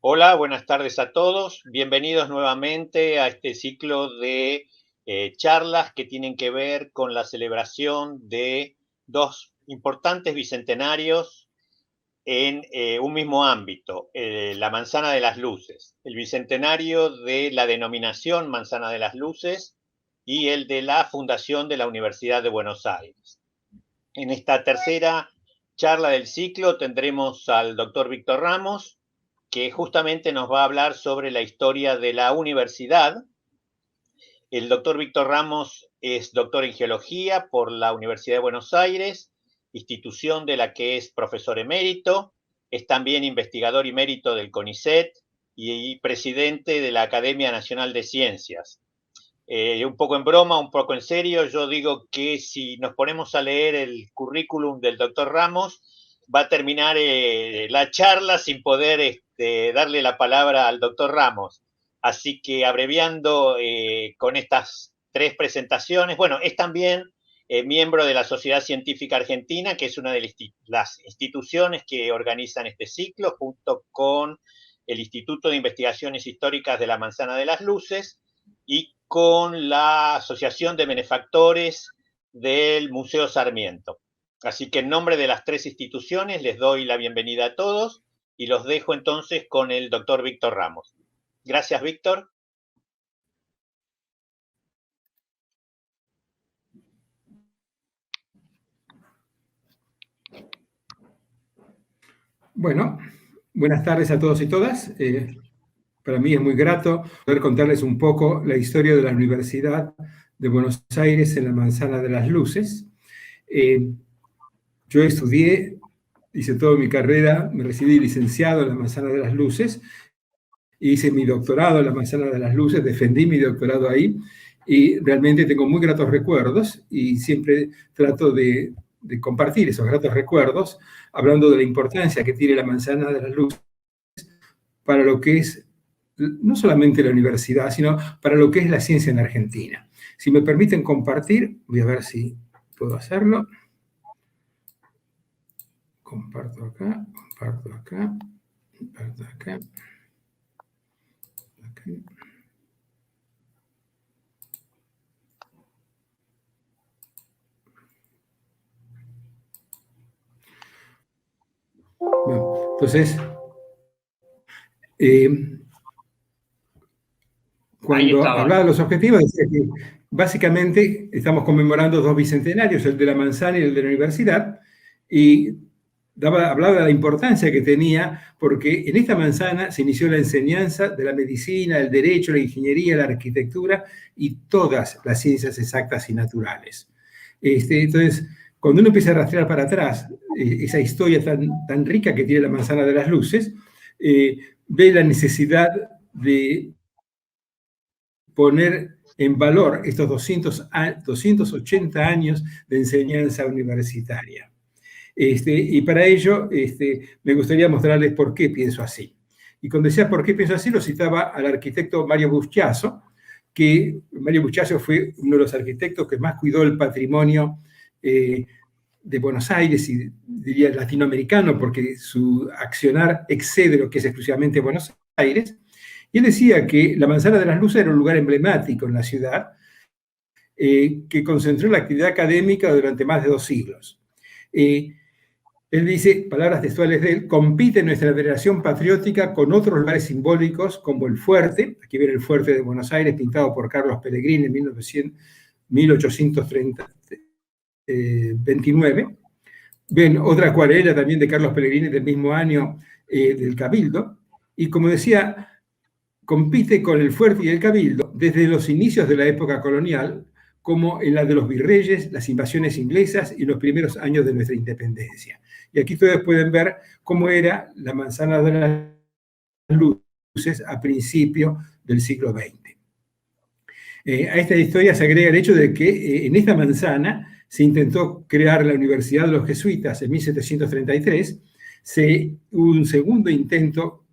Hola, buenas tardes a todos. Bienvenidos nuevamente a este ciclo de charlas que tienen que ver con la celebración de dos importantes bicentenarios en un mismo ámbito, la Manzana de las Luces, el bicentenario de la denominación Manzana de las Luces y el de la fundación de la Universidad de Buenos Aires. En esta tercera charla del ciclo tendremos al doctor Víctor Ramos, que justamente nos va a hablar sobre la historia de la universidad. El doctor Víctor Ramos es doctor en geología por la Universidad de Buenos Aires, institución de la que es profesor emérito, es también investigador emérito del CONICET y presidente de la Academia Nacional de Ciencias. Un poco en broma, un poco en serio, yo digo que si nos ponemos a leer el currículum del doctor Ramos, va a terminar la charla sin poder darle la palabra al doctor Ramos. Así que abreviando con estas tres presentaciones, bueno, es también miembro de la Sociedad Científica Argentina, que es una de las instituciones que organizan este ciclo, junto con el Instituto de Investigaciones Históricas de la Manzana de las Luces y con la Asociación de Benefactores del Museo Sarmiento. Así que en nombre de las tres instituciones les doy la bienvenida a todos y los dejo entonces con el doctor Víctor Ramos. Gracias, Víctor. Bueno, buenas tardes a todos y todas. Para mí es muy grato poder contarles un poco la historia de la Universidad de Buenos Aires en la Manzana de las Luces. Yo estudié, hice toda mi carrera, me recibí licenciado en la Manzana de las Luces, hice mi doctorado en la Manzana de las Luces, defendí mi doctorado ahí y realmente tengo muy gratos recuerdos y siempre trato de compartir esos gratos recuerdos hablando de la importancia que tiene la Manzana de las Luces para lo que es no solamente la universidad, sino para lo que es la ciencia en Argentina. Si me permiten compartir, voy a ver si puedo hacerlo. Comparto acá, comparto acá, comparto acá. Okay. Bueno, entonces, cuando hablaba de los objetivos, decía que básicamente estamos conmemorando dos bicentenarios, el de la Manzana y el de la universidad, y hablaba de la importancia que tenía, porque en esta manzana se inició la enseñanza de la medicina, el derecho, la ingeniería, la arquitectura y todas las ciencias exactas y naturales. Entonces, cuando uno empieza a rastrear para atrás esa historia tan rica que tiene la Manzana de las Luces, ve la necesidad de poner en valor estos 280 años de enseñanza universitaria. Y para ello me gustaría mostrarles por qué pienso así. Y cuando decía por qué pienso así, lo citaba al arquitecto Mario Buschiazzo, que Mario Buschiazzo fue uno de los arquitectos que más cuidó el patrimonio de Buenos Aires y diría latinoamericano, porque su accionar excede lo que es exclusivamente Buenos Aires. Y él decía que la Manzana de las Luces era un lugar emblemático en la ciudad que concentró la actividad académica durante más de 2 siglos. Él dice, palabras textuales de él, compite nuestra veneración patriótica con otros lugares simbólicos como el fuerte, aquí ven el fuerte de Buenos Aires pintado por Carlos Pellegrini en 1829. Ven otra acuarela también de Carlos Pellegrini del mismo año del Cabildo. Y como decía, compite con el fuerte y el Cabildo desde los inicios de la época colonial, como en la de los virreyes, las invasiones inglesas y los primeros años de nuestra independencia. Y aquí ustedes pueden ver cómo era la Manzana de las Luces a principios del siglo XX. A esta historia se agrega el hecho de que en esta manzana se intentó crear la Universidad de los Jesuitas en 1733, hubo un segundo intento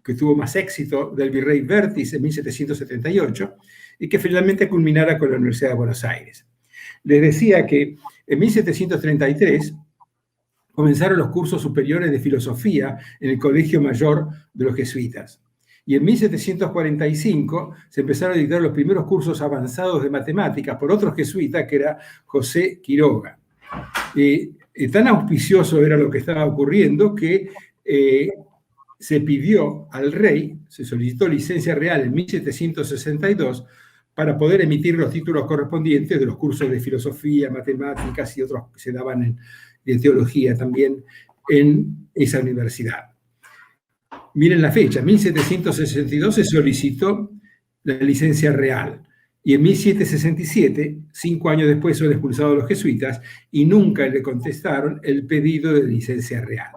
que tuvo más éxito del virrey Vértiz en 1778 y que finalmente culminara con la Universidad de Buenos Aires. Les decía que en 1733 comenzaron los cursos superiores de filosofía en el Colegio Mayor de los Jesuitas. Y en 1745 se empezaron a dictar los primeros cursos avanzados de matemáticas por otro jesuita, que era José Quiroga. Tan auspicioso era lo que estaba ocurriendo que se pidió al rey, se solicitó licencia real en 1762 para poder emitir los títulos correspondientes de los cursos de filosofía, matemáticas y otros que se daban de teología también en esa universidad. Miren la fecha, 1762 se solicitó la licencia real y en 1767, 5 años después, son expulsados los jesuitas y nunca le contestaron el pedido de licencia real.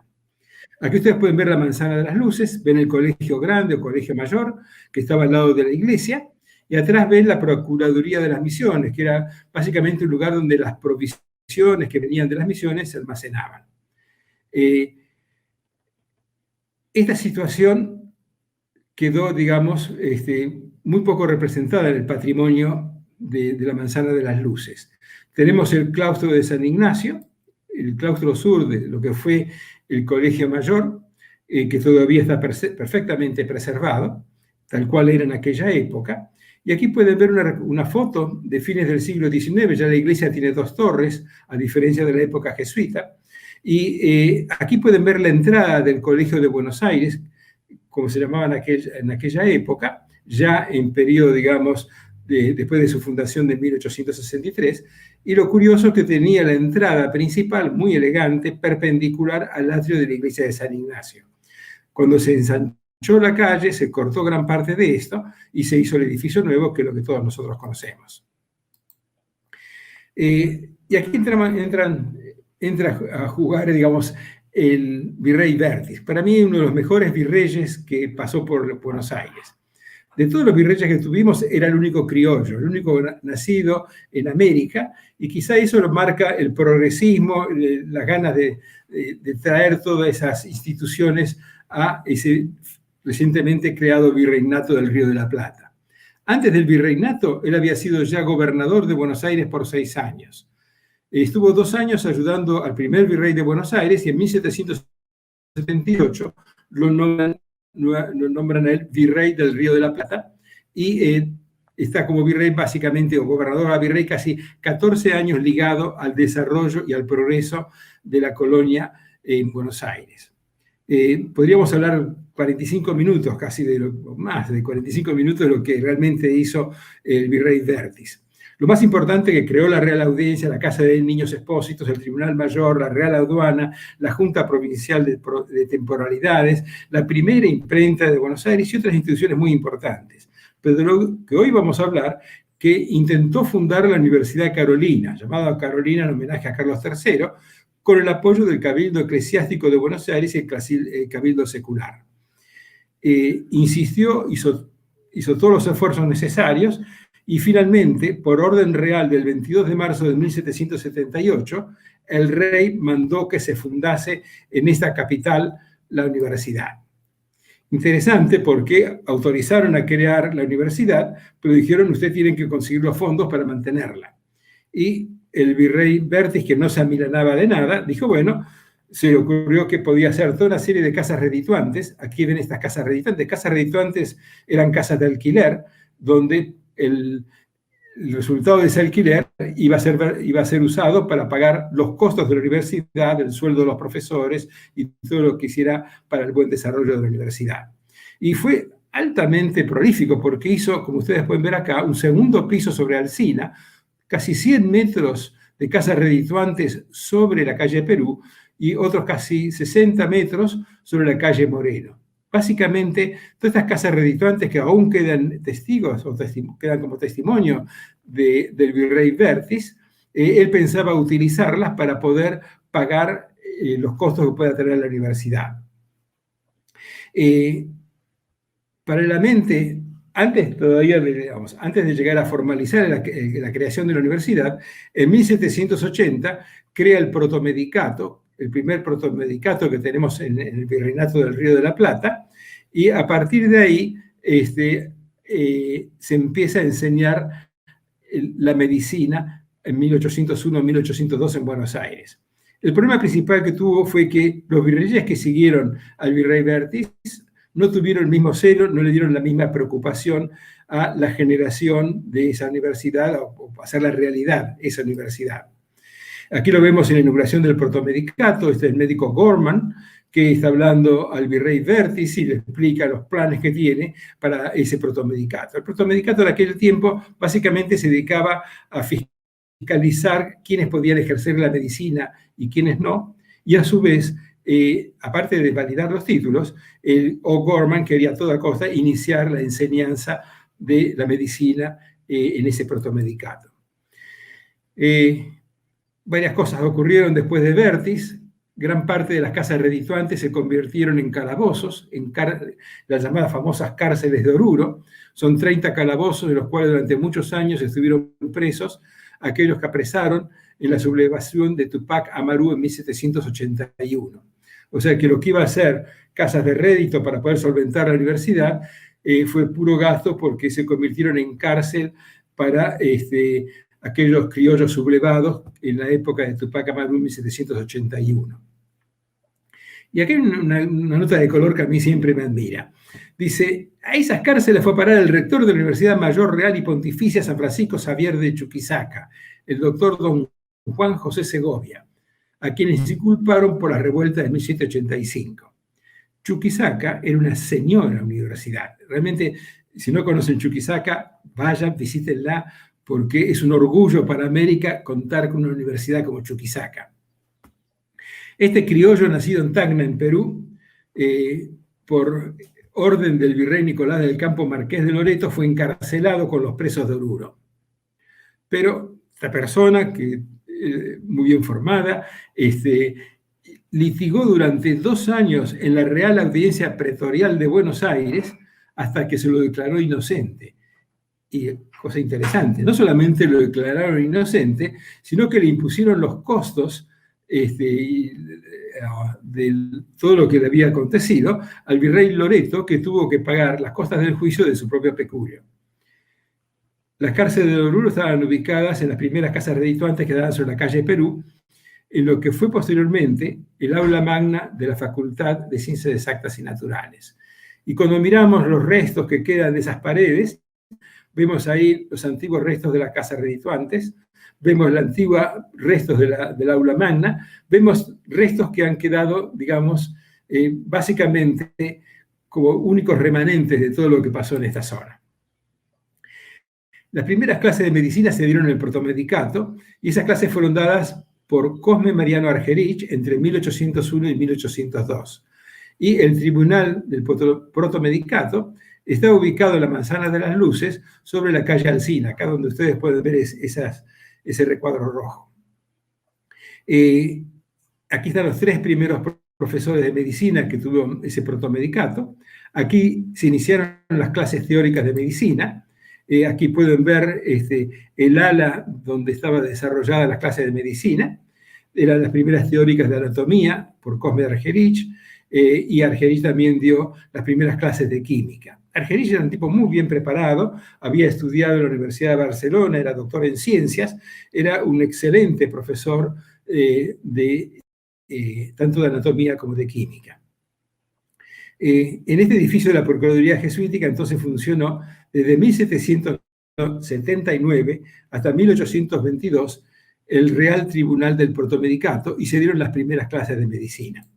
Aquí ustedes pueden ver la Manzana de las Luces, ven el colegio grande o colegio mayor que estaba al lado de la iglesia y atrás ven la Procuraduría de las Misiones, que era básicamente un lugar donde las provisiones que venían de las misiones se almacenaban. Esta situación quedó, digamos, muy poco representada en el patrimonio de la Manzana de las Luces. Tenemos el claustro de San Ignacio, el claustro sur de lo que fue el Colegio Mayor, que todavía está perfectamente preservado, tal cual era en aquella época. Y aquí pueden ver una foto de fines del siglo XIX, ya la iglesia tiene 2 torres, a diferencia de la época jesuita. Y aquí pueden ver la entrada del Colegio de Buenos Aires, como se llamaba en aquella época, ya en periodo, digamos, después de su fundación de 1863, y lo curioso es que tenía la entrada principal muy elegante, perpendicular al atrio de la iglesia de San Ignacio. Cuando se ensanchó la calle, se cortó gran parte de esto y se hizo el edificio nuevo, que es lo que todos nosotros conocemos. Y aquí entra a jugar, digamos, el virrey Vértiz. Para mí, uno de los mejores virreyes que pasó por Buenos Aires. De todos los virreyes que tuvimos, era el único criollo, el único nacido en América, y quizá eso lo marca el progresismo, las ganas de traer todas esas instituciones a ese recientemente creado virreinato del Río de la Plata. Antes del virreinato, él había sido ya gobernador de Buenos Aires por 6 años. Estuvo 2 años ayudando al primer virrey de Buenos Aires y en 1778 lo nombran a él virrey del Río de la Plata y está como virrey básicamente, o gobernador a virrey, casi 14 años ligado al desarrollo y al progreso de la colonia en Buenos Aires. Podríamos hablar 45 minutos, casi más de 45 minutos de lo que realmente hizo el virrey Vértiz. Lo más importante que creó la Real Audiencia, la Casa de Niños Expósitos, el Tribunal Mayor, la Real Aduana, la Junta Provincial de Temporalidades, la primera imprenta de Buenos Aires y otras instituciones muy importantes. Pero de lo que hoy vamos a hablar, que intentó fundar la Universidad Carolina, llamada Carolina en homenaje a Carlos III, con el apoyo del Cabildo Eclesiástico de Buenos Aires y el Cabildo Secular. Insistió, hizo todos los esfuerzos necesarios, y finalmente, por orden real del 22 de marzo de 1778, el rey mandó que se fundase en esta capital la universidad. Interesante porque autorizaron a crear la universidad, pero dijeron, ustedes tienen que conseguir los fondos para mantenerla. Y el virrey Vértiz, que no se amilanaba de nada, dijo, bueno, se le ocurrió que podía hacer toda una serie de casas redituantes. Aquí ven estas casas redituantes. Casas redituantes eran casas de alquiler, donde el resultado de ese alquiler iba a ser usado para pagar los costos de la universidad, el sueldo de los profesores y todo lo que hiciera para el buen desarrollo de la universidad. Y fue altamente prolífico porque hizo, como ustedes pueden ver acá, un segundo piso sobre Alsina, casi 100 metros de casas redituantes sobre la calle Perú y otros casi 60 metros sobre la calle Moreno. Básicamente, todas estas casas redituantes que aún quedan testigos o quedan como testimonio del virrey Vértiz, él pensaba utilizarlas para poder pagar los costos que pueda tener la universidad. Paralelamente, antes de llegar a formalizar la creación de la universidad, en 1780 crea el protomedicato, el primer protomedicato que tenemos en el virreinato del Río de la Plata, y a partir de ahí se empieza a enseñar la medicina en 1801-1802 en Buenos Aires. El problema principal que tuvo fue que los virreyes que siguieron al virrey Vértiz no tuvieron el mismo celo, no le dieron la misma preocupación a la generación de esa universidad, o hacer la realidad esa universidad. Aquí lo vemos en la inauguración del protomedicato, este es el médico Gorman, que está hablando al virrey Vértiz y le explica los planes que tiene para ese protomedicato. El protomedicato de aquel tiempo básicamente se dedicaba a fiscalizar quiénes podían ejercer la medicina y quiénes no, y a su vez, aparte de validar los títulos, O'Gorman quería a toda costa iniciar la enseñanza de la medicina en ese protomedicato. Varias cosas ocurrieron después de Vértiz. Gran parte de las casas redituantes se convirtieron en calabozos, en las llamadas famosas cárceles de Oruro. Son 30 calabozos, de los cuales durante muchos años estuvieron presos aquellos que apresaron en la sublevación de Tupac Amaru en 1781. O sea que lo que iba a ser casas de rédito para poder solventar la universidad fue puro gasto, porque se convirtieron en cárcel para aquellos criollos sublevados en la época de Tupac Amaru en 1781. Y aquí hay una nota de color que a mí siempre me admira. Dice: a esas cárceles fue a parar el rector de la Universidad Mayor Real y Pontificia San Francisco Xavier de Chuquisaca, el doctor don Juan José Segovia, a quienes se culparon por la revuelta de 1785. Chuquisaca era una señora universidad. Realmente, si no conocen Chuquisaca, vayan, visítenla, porque es un orgullo para América contar con una universidad como Chuquisaca. Este criollo, nacido en Tacna, en Perú, por orden del virrey Nicolás del Campo Marqués de Loreto, fue encarcelado con los presos de Oruro. Pero esta persona, que muy bien formada, litigó durante 2 años en la Real Audiencia Pretorial de Buenos Aires hasta que se lo declaró inocente. Y cosa interesante, no solamente lo declararon inocente, sino que le impusieron los costos de todo lo que le había acontecido al virrey Loreto, que tuvo que pagar las costas del juicio de su propio peculio. Las cárceles de Oruro estaban ubicadas en las primeras casas redituantes que daban sobre la calle Perú, en lo que fue posteriormente el aula magna de la Facultad de Ciencias Exactas y Naturales. Y cuando miramos los restos que quedan de esas paredes, vemos ahí los antiguos restos de las casas redituantes, vemos los antiguos restos del aula magna, vemos restos que han quedado, digamos, básicamente como únicos remanentes de todo lo que pasó en esta zona. Las primeras clases de medicina se dieron en el protomedicato, y esas clases fueron dadas por Cosme Mariano Argerich entre 1801 y 1802. Y el tribunal del protomedicato está ubicado en la Manzana de las Luces, sobre la calle Alsina, acá donde ustedes pueden ver ese recuadro rojo. Aquí están los 3 primeros profesores de medicina que tuvieron ese protomedicato. Aquí se iniciaron las clases teóricas de medicina. Aquí pueden ver el ala donde estaba desarrollada la clase de medicina. Eran las primeras teóricas de anatomía por Cosme Argerich, y Argerich también dio las primeras clases de química. Argerich era un tipo muy bien preparado, había estudiado en la Universidad de Barcelona, era doctor en ciencias, era un excelente profesor tanto de anatomía como de química. En este edificio de la Procuraduría Jesuítica entonces funcionó desde 1779 hasta 1822 el Real Tribunal del Protomedicato, y se dieron las primeras clases de medicina.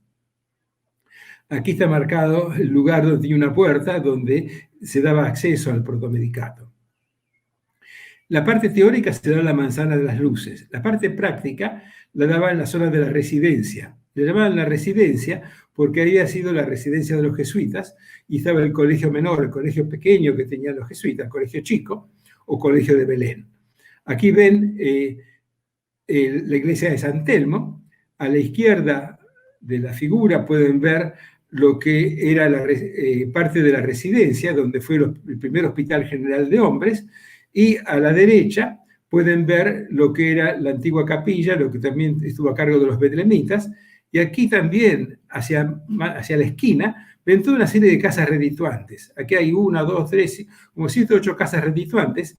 Aquí está marcado el lugar donde tenía una puerta donde se daba acceso al protomedicato. La parte teórica se daba en la Manzana de las Luces. La parte práctica la daba en la zona de la residencia. Le llamaban la residencia porque había sido la residencia de los jesuitas, y estaba el colegio menor, el colegio pequeño que tenían los jesuitas, el colegio chico o colegio de Belén. Aquí ven la iglesia de San Telmo. A la izquierda de la figura pueden ver lo que era parte de la residencia, donde fue el primer hospital general de hombres, y a la derecha pueden ver lo que era la antigua capilla, lo que también estuvo a cargo de los betlemitas, y aquí también, hacia la esquina, ven toda una serie de casas redituantes. Aquí hay 1, 2, 3, como 7 o 8 casas redituantes,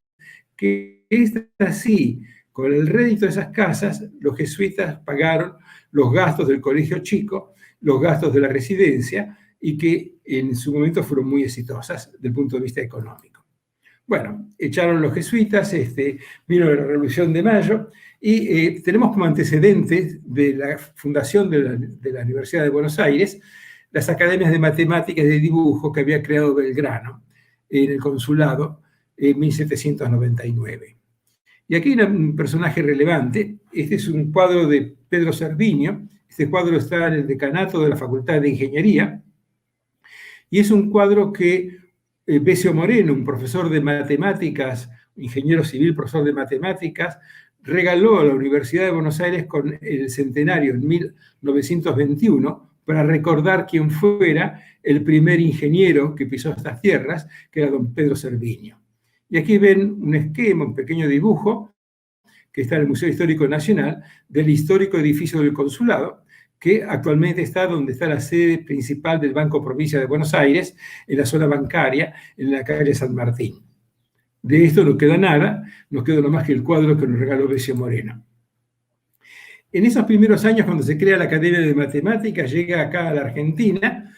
que estas sí Con el rédito de esas casas, los jesuitas pagaron los gastos del colegio chico, los gastos de la residencia, y que en su momento fueron muy exitosas desde el punto de vista económico. Bueno, echaron los jesuitas, vino la Revolución de Mayo, y tenemos como antecedentes de la fundación de la Universidad de Buenos Aires las academias de matemáticas y de dibujo que había creado Belgrano en el consulado en 1799. Y aquí hay un personaje relevante. Este es un cuadro de Pedro Cerviño. Este cuadro está en el decanato de la Facultad de Ingeniería. Y es un cuadro que Besio Moreno, un profesor de matemáticas, ingeniero civil, profesor de matemáticas, regaló a la Universidad de Buenos Aires con el centenario en 1921 para recordar quién fuera el primer ingeniero que pisó estas tierras, que era don Pedro Cerviño. Y aquí ven un esquema, un pequeño dibujo, que está en el Museo Histórico Nacional, del histórico edificio del consulado, que actualmente está donde está la sede principal del Banco Provincia de Buenos Aires, en la zona bancaria, en la calle San Martín. De esto no queda nada, no queda nomás que el cuadro que nos regaló Besio Moreno. En esos primeros años, cuando se crea la Academia de Matemáticas, llega acá a la Argentina,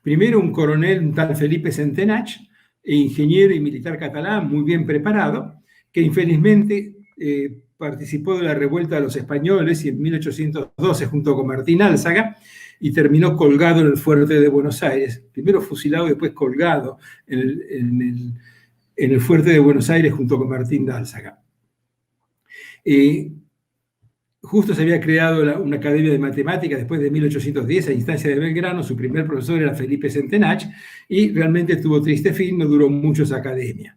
primero un coronel, un tal Felipe Centenach, ingeniero y militar catalán, muy bien preparado, que infelizmente participó de la revuelta de los españoles y en 1812 junto con Martín Álzaga, y terminó colgado en el fuerte de Buenos Aires, primero fusilado y después colgado en el fuerte de Buenos Aires junto con Martín Álzaga. Justo se había creado una academia de matemáticas después de 1810 a instancia de Belgrano. Su primer profesor era Felipe Centenach y realmente tuvo triste fin, no duró mucho esa academia.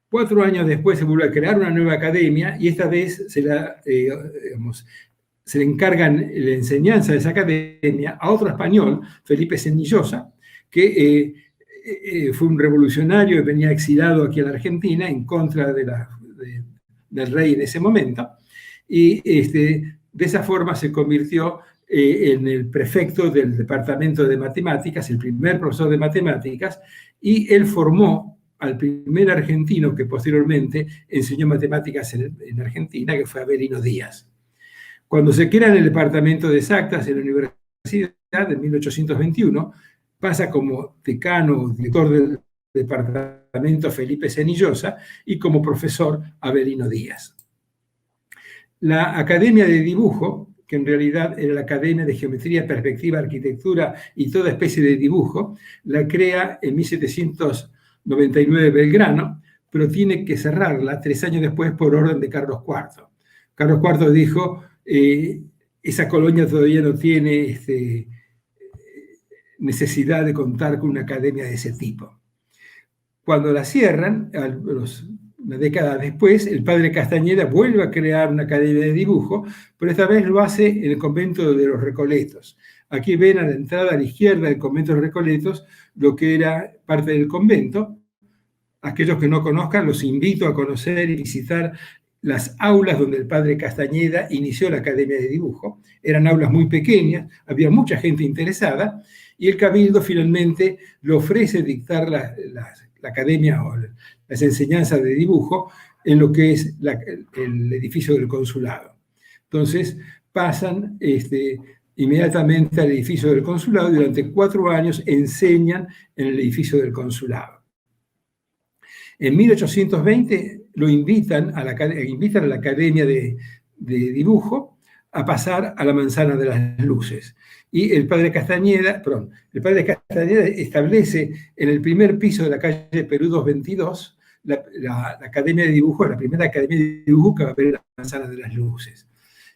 4 años después se vuelve a crear una nueva academia y esta vez se le encargan la enseñanza de esa academia a otro español, Felipe Senillosa, que fue un revolucionario y venía exilado aquí a la Argentina en contra del rey en ese momento. Y de esa forma se convirtió en el prefecto del departamento de matemáticas, el primer profesor de matemáticas, y él formó al primer argentino que posteriormente enseñó matemáticas en Argentina, que fue Avelino Díaz. Cuando se crea en el departamento de exactas en la universidad en 1821, pasa como decano o director del departamento Felipe Senillosa y como profesor Avelino Díaz. La Academia de Dibujo, que en realidad era la Academia de Geometría, Perspectiva, Arquitectura y toda especie de dibujo, la crea en 1799 Belgrano, pero tiene que cerrarla 3 años después por orden de Carlos IV. Carlos IV dijo, esa colonia todavía no tiene necesidad de contar con una academia de ese tipo. Cuando la cierran, una década después, el padre Castañeda vuelve a crear una academia de dibujo, pero esta vez lo hace en el convento de los Recoletos. Aquí ven a la entrada a la izquierda del convento de los Recoletos lo que era parte del convento. Aquellos que no conozcan, los invito a conocer y visitar las aulas donde el padre Castañeda inició la academia de dibujo. Eran aulas muy pequeñas, había mucha gente interesada, y el cabildo finalmente le ofrece dictar la academia o las enseñanzas de dibujo en lo que es el edificio del consulado. Entonces pasan inmediatamente al edificio del consulado y durante 4 años enseñan en el edificio del consulado. En 1820 lo invitan a la academia de dibujo a pasar a la Manzana de las Luces. Y el padre Castañeda establece en el primer piso de la calle Perú 222 la academia de dibujo, la primera academia de dibujo que va a ver la Manzana de las Luces.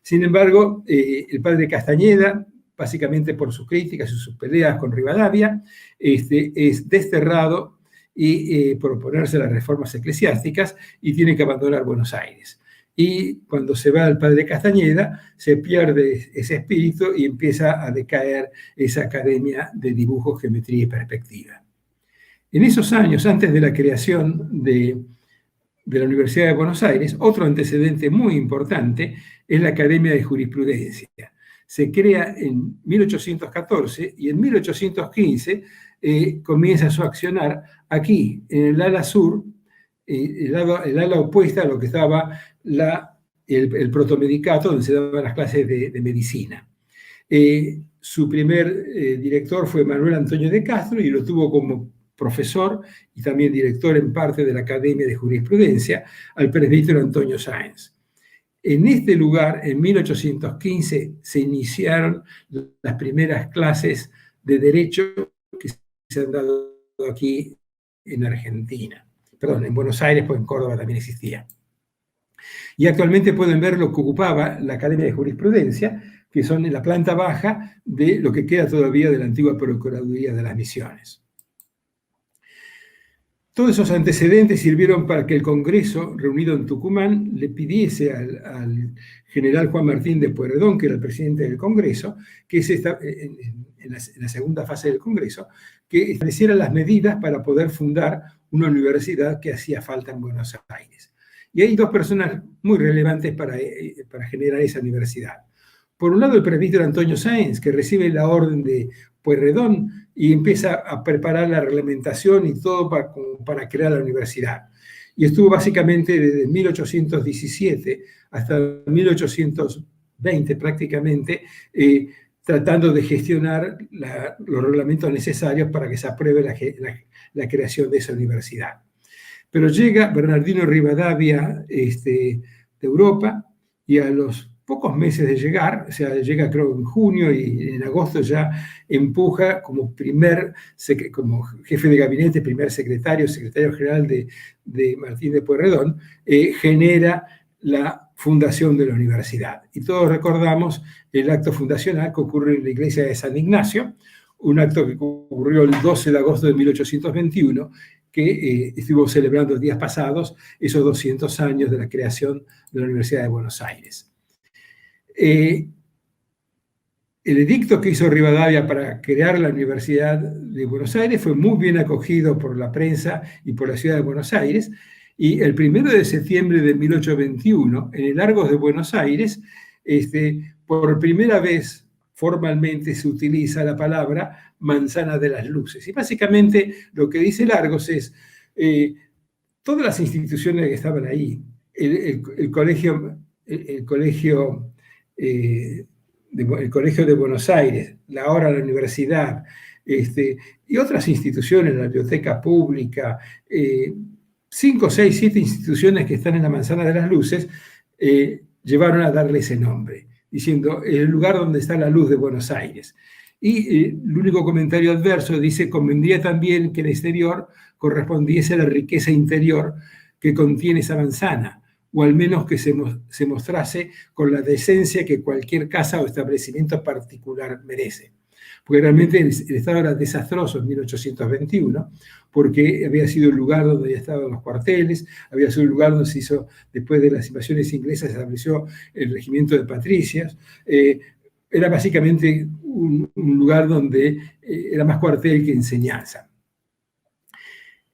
Sin embargo, el padre Castañeda, básicamente por sus críticas y sus peleas con Rivadavia, es desterrado y por oponerse a las reformas eclesiásticas y tiene que abandonar Buenos Aires. Y cuando se va el padre Castañeda, se pierde ese espíritu y empieza a decaer esa academia de dibujo, geometría y perspectiva. En esos años, antes de la creación de la Universidad de Buenos Aires, otro antecedente muy importante es la Academia de Jurisprudencia. Se crea en 1814 y en 1815 comienza su accionar aquí, en el ala sur, el ala opuesta a lo que estaba el protomedicato, donde se daban las clases de medicina. Su primer director fue Manuel Antonio de Castro y lo tuvo como profesor y también director en parte de la Academia de Jurisprudencia al presbítero Antonio Sáenz. En este lugar, en 1815, se iniciaron las primeras clases de Derecho que se han dado aquí en Argentina. Perdón, en Buenos Aires, pues en Córdoba también existía. Y actualmente pueden ver lo que ocupaba la Academia de Jurisprudencia, que son en la planta baja de lo que queda todavía de la antigua Procuraduría de las Misiones. Todos esos antecedentes sirvieron para que el Congreso, reunido en Tucumán, le pidiese al general Juan Martín de Pueyrredón, que era el presidente del Congreso, que en la segunda fase del Congreso, que estableciera las medidas para poder fundar una universidad que hacía falta en Buenos Aires. Y hay dos personas muy relevantes para generar esa universidad. Por un lado, el presbítero Antonio Sáenz, que recibe la orden de Pueyrredón y empieza a preparar la reglamentación y todo para crear la universidad. Y estuvo básicamente desde 1817 hasta 1820 prácticamente tratando de gestionar los reglamentos necesarios para que se apruebe la creación de esa universidad. Pero llega Bernardino Rivadavia de Europa y a los pocos meses de llegar, o sea, llega creo en junio y en agosto ya empuja como jefe de gabinete, primer secretario general de Martín de Pueyrredón, genera la fundación de la universidad. Y todos recordamos el acto fundacional que ocurre en la iglesia de San Ignacio, un acto que ocurrió el 12 de agosto de 1821, que estuvo celebrando días pasados esos 200 años de la creación de la Universidad de Buenos Aires. El edicto que hizo Rivadavia para crear la Universidad de Buenos Aires fue muy bien acogido por la prensa y por la ciudad de Buenos Aires, y el 1 de septiembre de 1821, en el Argos de Buenos Aires, por primera vez formalmente se utiliza la palabra manzana de las luces. Y básicamente lo que dice el Argos es, todas las instituciones que estaban ahí, el colegio de Buenos Aires, ahora la universidad, y otras instituciones, la biblioteca pública, 5, 6, 7 instituciones que están en la manzana de las luces, llevaron a darle ese nombre, diciendo el lugar donde está la luz de Buenos Aires. Y el único comentario adverso dice, convendría también que el exterior correspondiese a la riqueza interior que contiene esa manzana, o al menos que se mostrase con la decencia que cualquier casa o establecimiento particular merece. Porque realmente el estado era desastroso en 1821, porque había sido el lugar donde había estado los cuarteles, había sido el lugar donde se hizo, después de las invasiones inglesas, se estableció el regimiento de patricias. Era básicamente un lugar donde era más cuartel que enseñanza.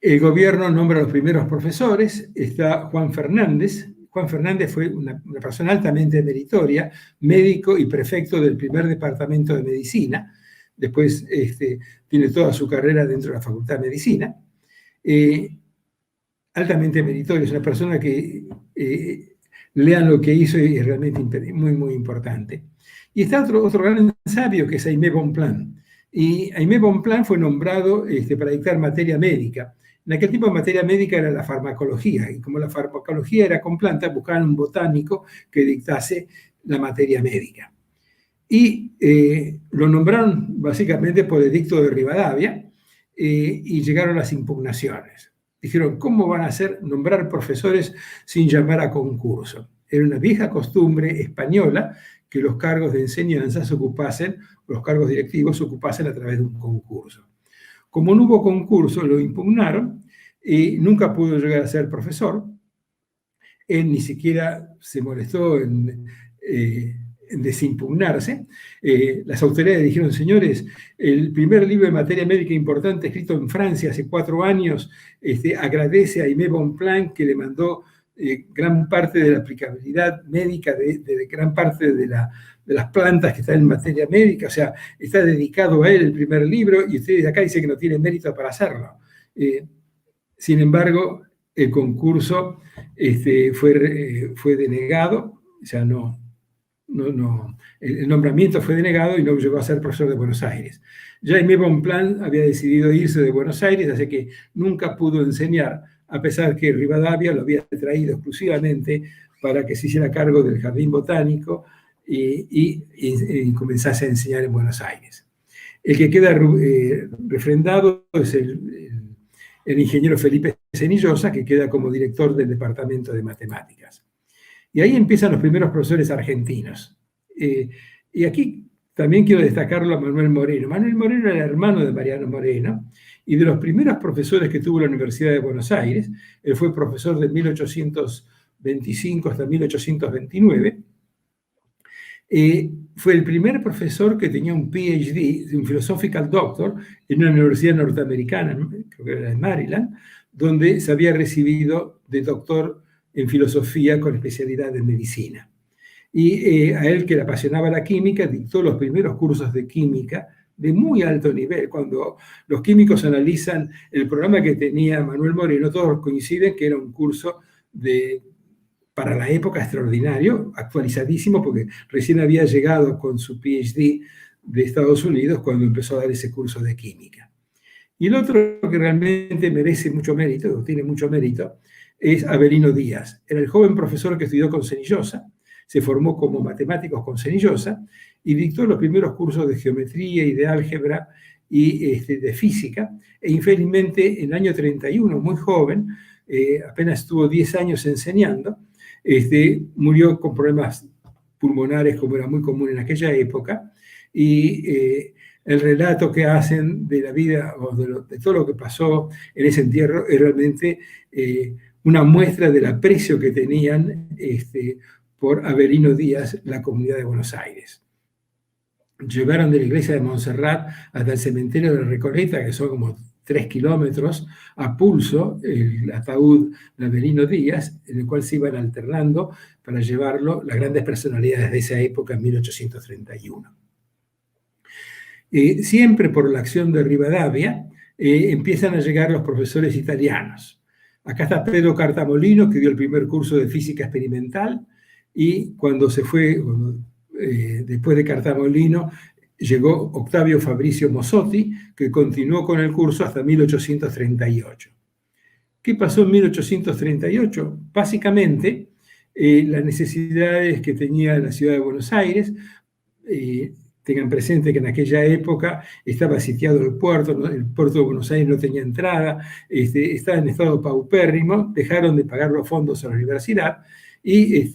El gobierno nombra a los primeros profesores, está Juan Fernández. Juan Fernández fue una persona altamente meritoria, médico y prefecto del primer departamento de medicina. Después tiene toda su carrera dentro de la Facultad de Medicina. Altamente meritorio, es una persona que lean lo que hizo y es realmente muy, muy importante. Y está otro gran sabio que es Aimé Bonpland. Y Aimé Bonpland fue nombrado para dictar materia médica. En aquel tiempo materia médica era la farmacología, y como la farmacología era con plantas, buscaban un botánico que dictase la materia médica. Y lo nombraron básicamente por edicto de Rivadavia, y llegaron las impugnaciones. Dijeron, ¿cómo van a hacer nombrar profesores sin llamar a concurso? Era una vieja costumbre española que los cargos de enseñanza se ocupasen, los cargos directivos se ocupasen a través de un concurso. Como no hubo concurso, lo impugnaron y nunca pudo llegar a ser profesor. Él ni siquiera se molestó en desimpugnarse. Las autoridades dijeron, señores, el primer libro de materia médica importante escrito en Francia hace 4 años agradece a Aimé Bonpland que le mandó gran parte de la aplicabilidad médica de gran parte de las plantas que están en materia médica, o sea, está dedicado a él el primer libro y ustedes acá dicen que no tienen mérito para hacerlo. Sin embargo, el concurso fue denegado, o sea, el nombramiento fue denegado y no llegó a ser profesor de Buenos Aires. Jaime Bonpland había decidido irse de Buenos Aires, así que nunca pudo enseñar, a pesar que Rivadavia lo había traído exclusivamente para que se hiciera cargo del jardín botánico y comenzase a enseñar en Buenos Aires. El que queda refrendado es el ingeniero Felipe Cenillosa, que queda como director del Departamento de Matemáticas. Y ahí empiezan los primeros profesores argentinos. Y aquí también quiero destacarlo a Manuel Moreno. Manuel Moreno era el hermano de Mariano Moreno, y de los primeros profesores que tuvo la Universidad de Buenos Aires, él fue profesor de 1825 hasta 1829, fue el primer profesor que tenía un PhD, un Philosophical Doctor, en una universidad norteamericana, creo que era de Maryland, donde se había recibido de doctor en filosofía con especialidad en medicina. Y a él, que le apasionaba la química, dictó los primeros cursos de química de muy alto nivel. Cuando los químicos analizan el programa que tenía Manuel Moreno, todos coinciden que era un curso para la época extraordinario, actualizadísimo, porque recién había llegado con su PhD de Estados Unidos cuando empezó a dar ese curso de química. Y el otro que realmente merece mucho mérito, o tiene mucho mérito, es Avelino Díaz. Era el joven profesor que estudió con Cenillosa, se formó como matemático con Cenillosa y dictó los primeros cursos de geometría y de álgebra y de física. E infelizmente, en el año 31, muy joven, apenas estuvo 10 años enseñando, murió con problemas pulmonares, como era muy común en aquella época, y el relato que hacen de la vida o de todo lo que pasó en ese entierro es realmente una muestra del aprecio que tenían por Avelino Díaz la comunidad de Buenos Aires. Llevaron de la iglesia de Montserrat hasta el cementerio de Recoleta, que son como 3 kilómetros, a pulso, el ataúd de Avelino Díaz, en el cual se iban alternando para llevarlo las grandes personalidades de esa época, en 1831. Siempre por la acción de Rivadavia, empiezan a llegar los profesores italianos. Acá está Pedro Cartamolino, que dio el primer curso de física experimental, y cuando se fue, después de Cartamolino, llegó Octavio Fabricio Mossotti, que continuó con el curso hasta 1838. ¿Qué pasó en 1838? Básicamente, las necesidades que tenía la ciudad de Buenos Aires. Tengan presente que en aquella época estaba sitiado el puerto, ¿no? El puerto de Buenos Aires no tenía entrada, estaba en estado paupérrimo, dejaron de pagar los fondos a la universidad y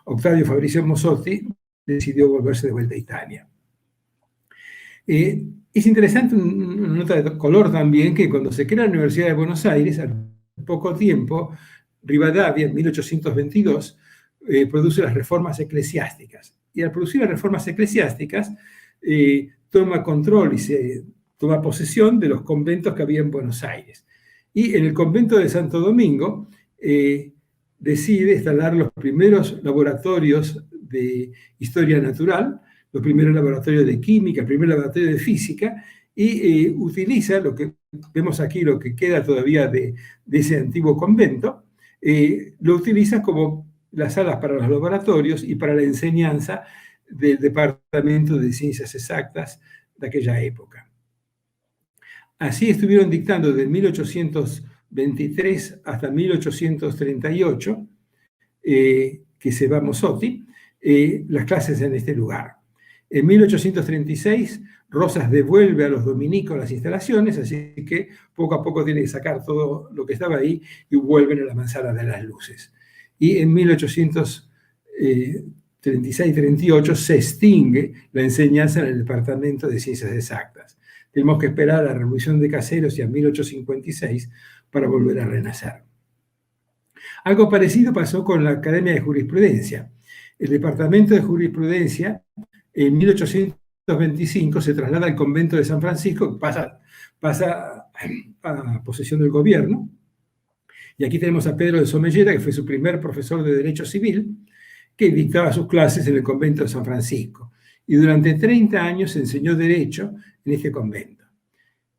Octavio Fabricio Mossotti decidió volverse de vuelta a Italia. Es interesante una nota de color también, que cuando se crea la Universidad de Buenos Aires, al poco tiempo, Rivadavia, en 1822, produce las reformas eclesiásticas. Y al producir las reformas eclesiásticas, toma control y se toma posesión de los conventos que había en Buenos Aires. Y en el convento de Santo Domingo decide instalar los primeros laboratorios de historia natural, los primeros laboratorios de química, el primer laboratorio de física, y utiliza lo que vemos aquí, lo que queda todavía de ese antiguo convento, lo utiliza como las salas para los laboratorios y para la enseñanza del Departamento de Ciencias Exactas de aquella época. Así estuvieron dictando desde 1823 hasta 1838, que se va Mossotti, las clases en este lugar. En 1836, Rosas devuelve a los dominicos las instalaciones, así que poco a poco tiene que sacar todo lo que estaba ahí y vuelven a la manzana de las luces. Y en 1836-38 se extingue la enseñanza en el Departamento de Ciencias Exactas. Tenemos que esperar a la Revolución de Caseros y a 1856 para volver a renacer. Algo parecido pasó con la Academia de Jurisprudencia. El Departamento de Jurisprudencia, en 1825, se traslada al convento de San Francisco, pasa a posesión del gobierno. Y aquí tenemos a Pedro de Somellera, que fue su primer profesor de Derecho Civil, que dictaba sus clases en el convento de San Francisco. Y durante 30 años enseñó Derecho en este convento.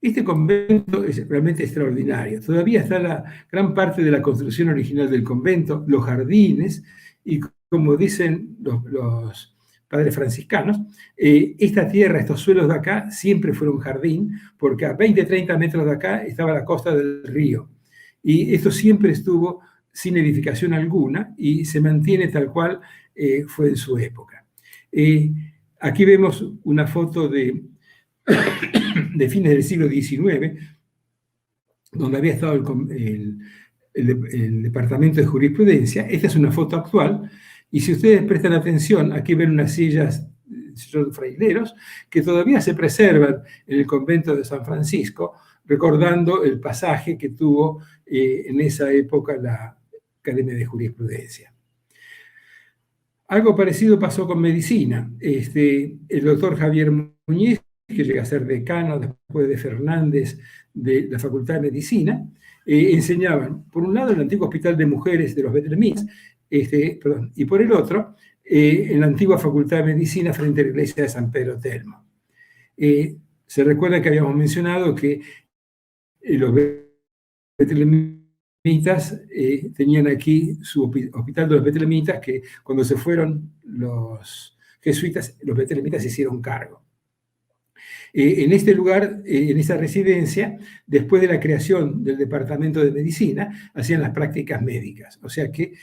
Este convento es realmente extraordinario. Todavía está la gran parte de la construcción original del convento, los jardines, y como dicen los padres franciscanos, esta tierra, estos suelos de acá, siempre fueron jardín, porque a 20, 30 metros de acá estaba la costa del río. Y esto siempre estuvo sin edificación alguna y se mantiene tal cual fue en su época. Aquí vemos una foto de fines del siglo XIX, donde había estado el Departamento de Jurisprudencia. Esta es una foto actual, y si ustedes prestan atención, aquí ven unas sillas fraileros que todavía se preservan en el convento de San Francisco, recordando el pasaje que tuvo en esa época la Academia de Jurisprudencia. Algo parecido pasó con medicina. El doctor Javier Muñiz, que llega a ser decano después de Fernández de la Facultad de Medicina, enseñaban, por un lado, en el antiguo Hospital de Mujeres de los Betlemites, y por el otro, en la antigua Facultad de Medicina frente a la iglesia de San Pedro Telmo. Se recuerda que habíamos mencionado que los betlemitas tenían aquí su hospital de los betlemitas, que cuando se fueron los jesuitas, los betlemitas se hicieron cargo. En este lugar, en esta residencia, después de la creación del Departamento de Medicina, hacían las prácticas médicas. O sea que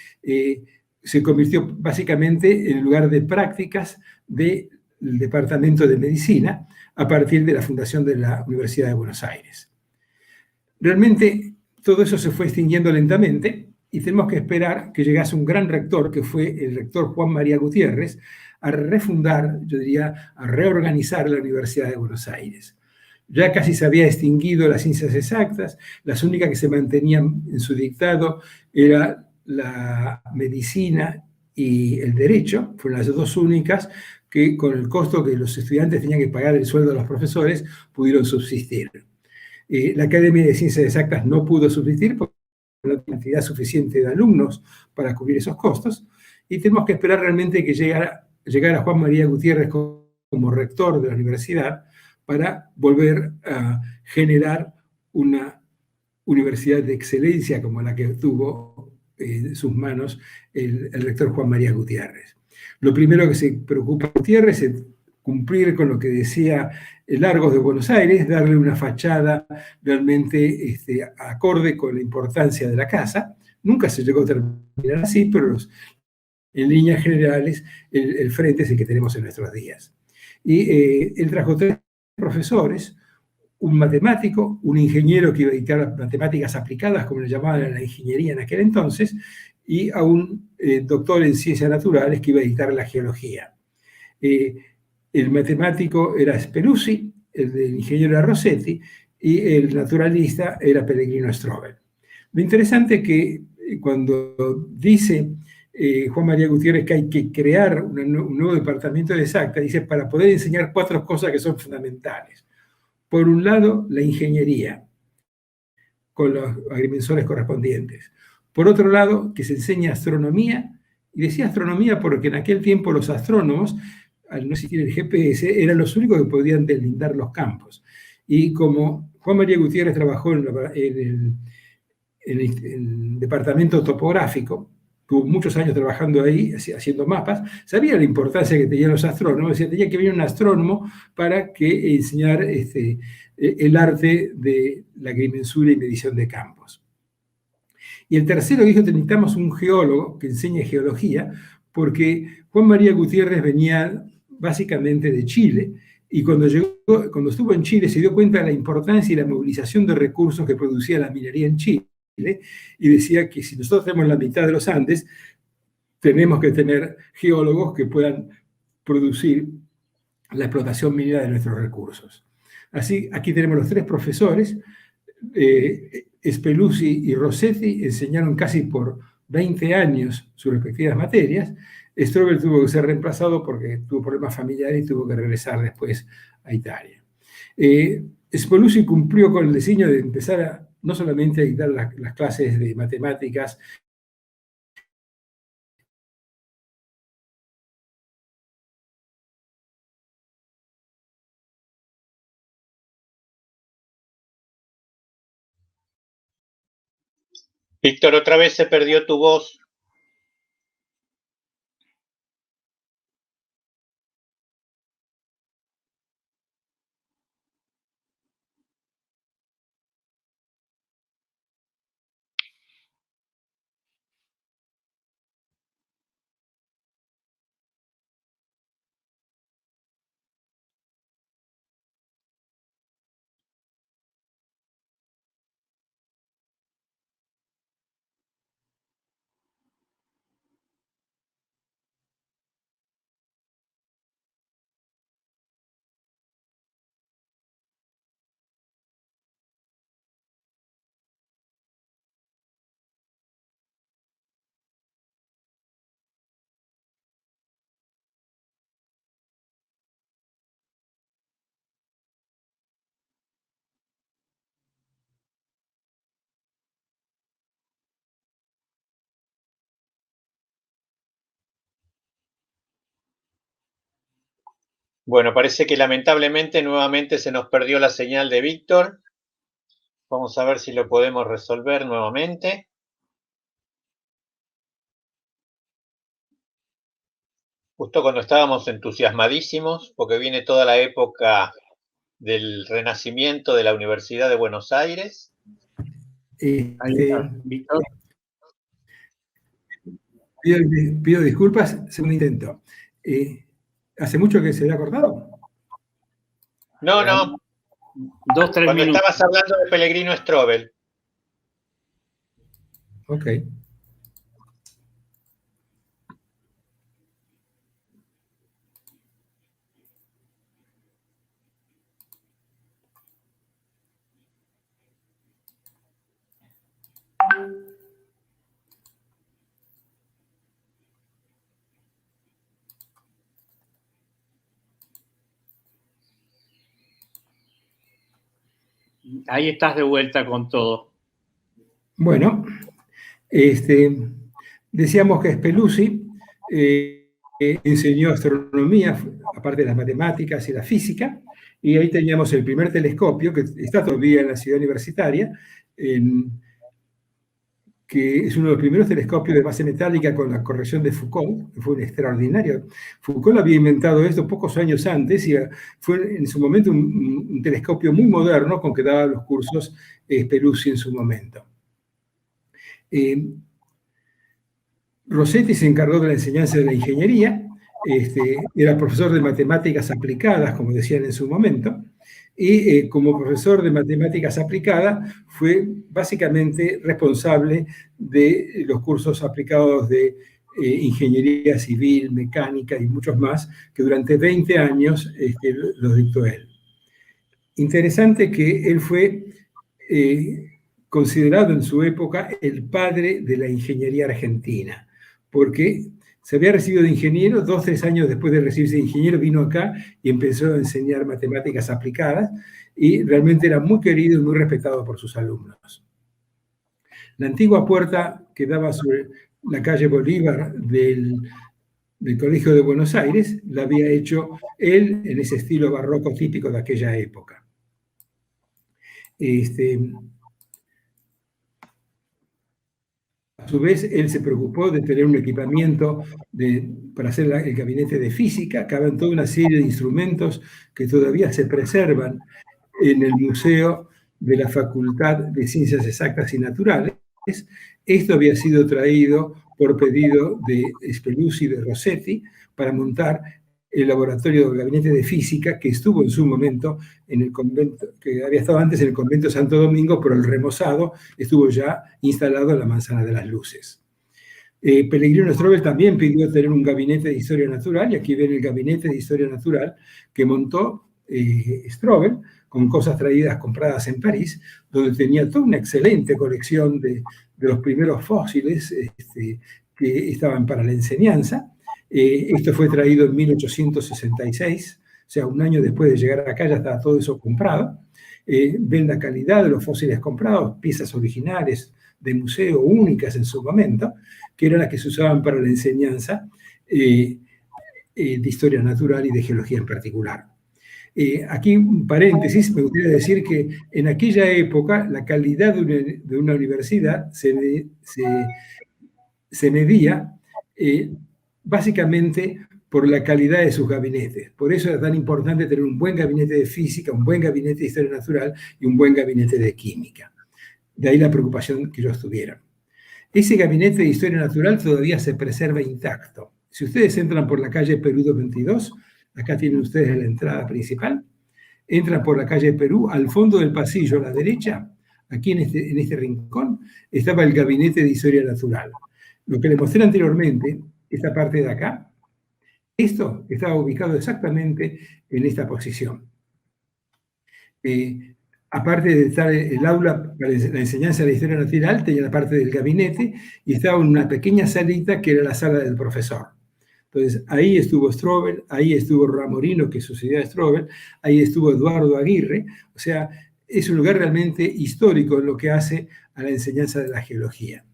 se convirtió básicamente en el lugar de prácticas del Departamento de Medicina a partir de la fundación de la Universidad de Buenos Aires. Realmente todo eso se fue extinguiendo lentamente y tenemos que esperar que llegase un gran rector, que fue el rector Juan María Gutiérrez, a refundar, yo diría, a reorganizar la Universidad de Buenos Aires. Ya casi se había extinguido las ciencias exactas, las únicas que se mantenían en su dictado era la medicina y el derecho, fueron las dos únicas que con el costo que los estudiantes tenían que pagar el sueldo de los profesores, pudieron subsistir. La Academia de Ciencias Exactas no pudo subsistir porque no había cantidad suficiente de alumnos para cubrir esos costos, y tenemos que esperar realmente que llegara Juan María Gutiérrez como rector de la universidad para volver a generar una universidad de excelencia como la que tuvo en sus manos el rector Juan María Gutiérrez. Lo primero que se preocupa Gutiérrez es cumplir con lo que decía el Argos de Buenos Aires, darle una fachada realmente acorde con la importancia de la casa. Nunca se llegó a terminar así, pero en líneas generales el frente es el que tenemos en nuestros días. Y él trajo 3 profesores, un matemático, un ingeniero que iba a dictar matemáticas aplicadas, como le llamaban a la ingeniería en aquel entonces, y a un doctor en ciencias naturales que iba a dictar la geología. El matemático era Speluzzi, el ingeniero era Rossetti, y el naturalista era Pellegrino Strobel. Lo interesante es que cuando dice Juan María Gutiérrez que hay que crear un nuevo departamento de exacta, dice, para poder enseñar 4 cosas que son fundamentales. Por un lado, la ingeniería, con los agrimensores correspondientes. Por otro lado, que se enseña astronomía, y decía astronomía porque en aquel tiempo los astrónomos, al no existir el GPS, eran los únicos que podían deslindar los campos. Y como Juan María Gutiérrez trabajó en el departamento topográfico, tuvo muchos años trabajando ahí, haciendo mapas, sabía la importancia que tenían los astrónomos, decía, tenía que venir un astrónomo para que enseñar el arte de la agrimensura y medición de campos. Y el tercero dijo que necesitamos un geólogo que enseñe geología, porque Juan María Gutiérrez venía básicamente de Chile, y cuando estuvo en Chile se dio cuenta de la importancia y la movilización de recursos que producía la minería en Chile, y decía que si nosotros tenemos la mitad de los Andes, tenemos que tener geólogos que puedan producir la explotación minera de nuestros recursos. Así, aquí tenemos los 3 profesores. Speluzzi y Rossetti enseñaron casi por 20 años sus respectivas materias. Strobel tuvo que ser reemplazado porque tuvo problemas familiares y tuvo que regresar después a Italia. Speluzzi cumplió con el diseño de empezar no solamente a dictar las clases de matemáticas Víctor, otra vez se perdió tu voz. Bueno, parece que lamentablemente nuevamente se nos perdió la señal de Víctor. Vamos a ver si lo podemos resolver nuevamente. Justo cuando estábamos entusiasmadísimos, porque viene toda la época del renacimiento de la Universidad de Buenos Aires. Víctor. Pido disculpas, segundo intento. ¿Hace mucho que se le ha cortado? No, no. 2-3 cuando minutos. estabas hablando de Pellegrino Strobel. Ok. Ahí estás de vuelta con todo. Bueno, decíamos que Speluzzi enseñó astronomía, aparte de las matemáticas y la física, y ahí teníamos el primer telescopio, que está todavía en la ciudad universitaria, que es uno de los primeros telescopios de base metálica con la corrección de Foucault, que fue un extraordinario. Foucault había inventado esto pocos años antes y fue en su momento un telescopio muy moderno con que daba los cursos Speluzzi en su momento. Rossetti se encargó de la enseñanza de la ingeniería, era profesor de matemáticas aplicadas, como decían en su momento, y como profesor de matemáticas aplicadas fue básicamente responsable de los cursos aplicados de ingeniería civil, mecánica y muchos más, que durante 20 años los dictó él. Interesante que él fue considerado en su época el padre de la ingeniería argentina, porque se había recibido de ingeniero, 2-3 años después de recibirse de ingeniero vino acá y empezó a enseñar matemáticas aplicadas y realmente era muy querido y muy respetado por sus alumnos. La antigua puerta que daba sobre la calle Bolívar del Colegio de Buenos Aires la había hecho él en ese estilo barroco típico de aquella época. A su vez, él se preocupó de tener un equipamiento para hacer el gabinete de física. Caben toda una serie de instrumentos que todavía se preservan en el Museo de la Facultad de Ciencias Exactas y Naturales. Esto había sido traído por pedido de Speluzzi y de Rossetti para montar el laboratorio del gabinete de física que estuvo en su momento en el convento, que había estado antes en el convento de Santo Domingo, pero el remozado estuvo ya instalado en la Manzana de las Luces. Pellegrino Strobel también pidió tener un gabinete de historia natural, y aquí ven el gabinete de historia natural que montó Strobel, con cosas traídas, compradas en París, donde tenía toda una excelente colección de los primeros fósiles que estaban para la enseñanza. Esto fue traído en 1866, o sea, un año después de llegar acá ya estaba todo eso comprado. Ven la calidad de los fósiles comprados, piezas originales de museo únicas en su momento, que eran las que se usaban para la enseñanza de historia natural y de geología en particular. Aquí un paréntesis, me gustaría decir que en aquella época la calidad de una universidad se medía básicamente por la calidad de sus gabinetes. Por eso es tan importante tener un buen gabinete de física, un buen gabinete de historia natural y un buen gabinete de química. De ahí la preocupación que ellos tuvieron. Ese gabinete de historia natural todavía se preserva intacto. Si ustedes entran por la calle Perú 222, acá tienen ustedes la entrada principal, entran por la calle Perú, al fondo del pasillo a la derecha, aquí en este rincón, estaba el gabinete de historia natural. Lo que les mostré anteriormente, esta parte de acá, esto estaba ubicado exactamente en esta posición. Aparte de estar el aula para la enseñanza de la historia natural, tenía la parte del gabinete y estaba en una pequeña salita que era la sala del profesor. Entonces, ahí estuvo Strobel, ahí estuvo Ramorino, que sucedió a Strobel, ahí estuvo Eduardo Aguirre. O sea, es un lugar realmente histórico en lo que hace a la enseñanza de la geología.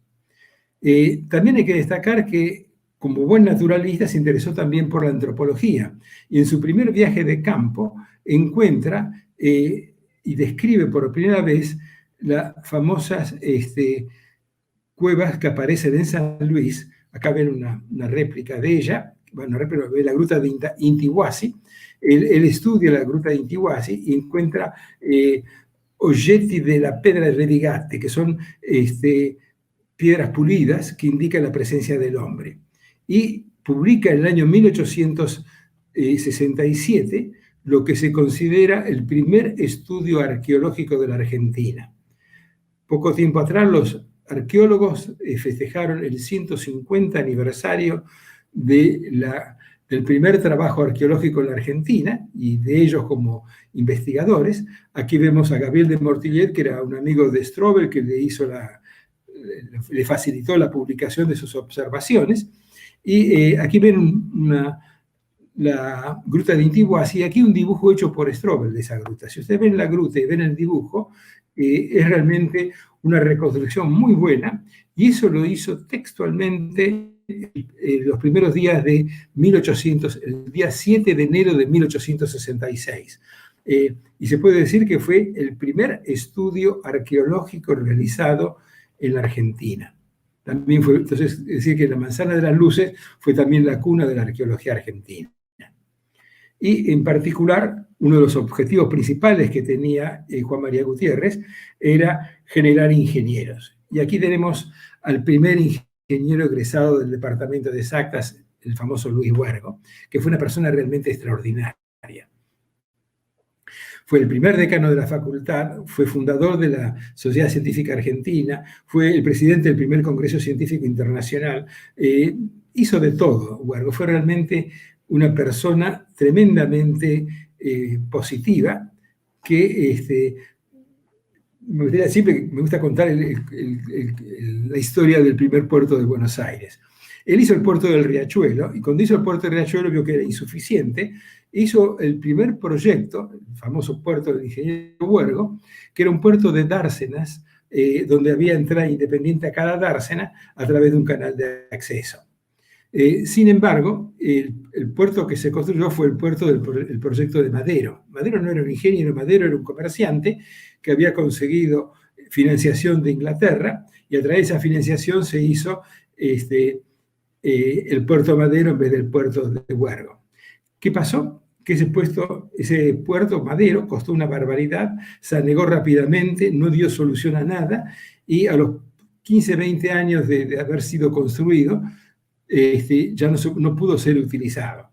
También hay que destacar que, como buen naturalista, se interesó también por la antropología. Y en su primer viaje de campo encuentra y describe por primera vez las famosas cuevas que aparecen en San Luis. Acá ven una réplica de ella, bueno, de la gruta de Intihuasi. Él estudia la gruta de Intihuasi y encuentra oggetti de la pedra de Redigate, que son piedras pulidas que indican la presencia del hombre. Y publica en el año 1867 lo que se considera el primer estudio arqueológico de la Argentina. Poco tiempo atrás los arqueólogos festejaron el 150 aniversario del primer trabajo arqueológico en la Argentina, y de ellos como investigadores. Aquí vemos a Gabriel de Mortillet, que era un amigo de Strobel, que le facilitó la publicación de sus observaciones. Y aquí ven la gruta de Intihuasi, y aquí un dibujo hecho por Strobel de esa gruta. Si ustedes ven la gruta y ven el dibujo, es realmente una reconstrucción muy buena, y eso lo hizo textualmente los primeros días de el día 7 de enero de 1866. Y se puede decir que fue el primer estudio arqueológico realizado en la Argentina. También fue, entonces, es decir, que la Manzana de las Luces fue también la cuna de la arqueología argentina. Y en particular, uno de los objetivos principales que tenía Juan María Gutiérrez era generar ingenieros. Y aquí tenemos al primer ingeniero egresado del Departamento de Exactas, el famoso Luis Huergo, que fue una persona realmente extraordinaria. Fue el primer decano de la facultad, fue fundador de la Sociedad Científica Argentina, fue el presidente del primer Congreso Científico Internacional, hizo de todo Huergo, fue realmente una persona tremendamente positiva, que siempre me gusta contar la historia del primer puerto de Buenos Aires. Él hizo el puerto del Riachuelo, y cuando hizo el puerto del Riachuelo vio que era insuficiente, hizo el primer proyecto, el famoso puerto del ingeniero Huergo, que era un puerto de dársenas, donde había entrada independiente a cada dársena a través de un canal de acceso. Sin embargo, el puerto que se construyó fue el proyecto de Madero. Madero no era un ingeniero, Madero era un comerciante que había conseguido financiación de Inglaterra, y a través de esa financiación se hizo el puerto Madero en vez del puerto de Huergo. ¿Qué pasó? Que ese puerto Madero costó una barbaridad, se anegó rápidamente, no dio solución a nada, y a los 15, 20 años de haber sido construido, ya no pudo ser utilizado.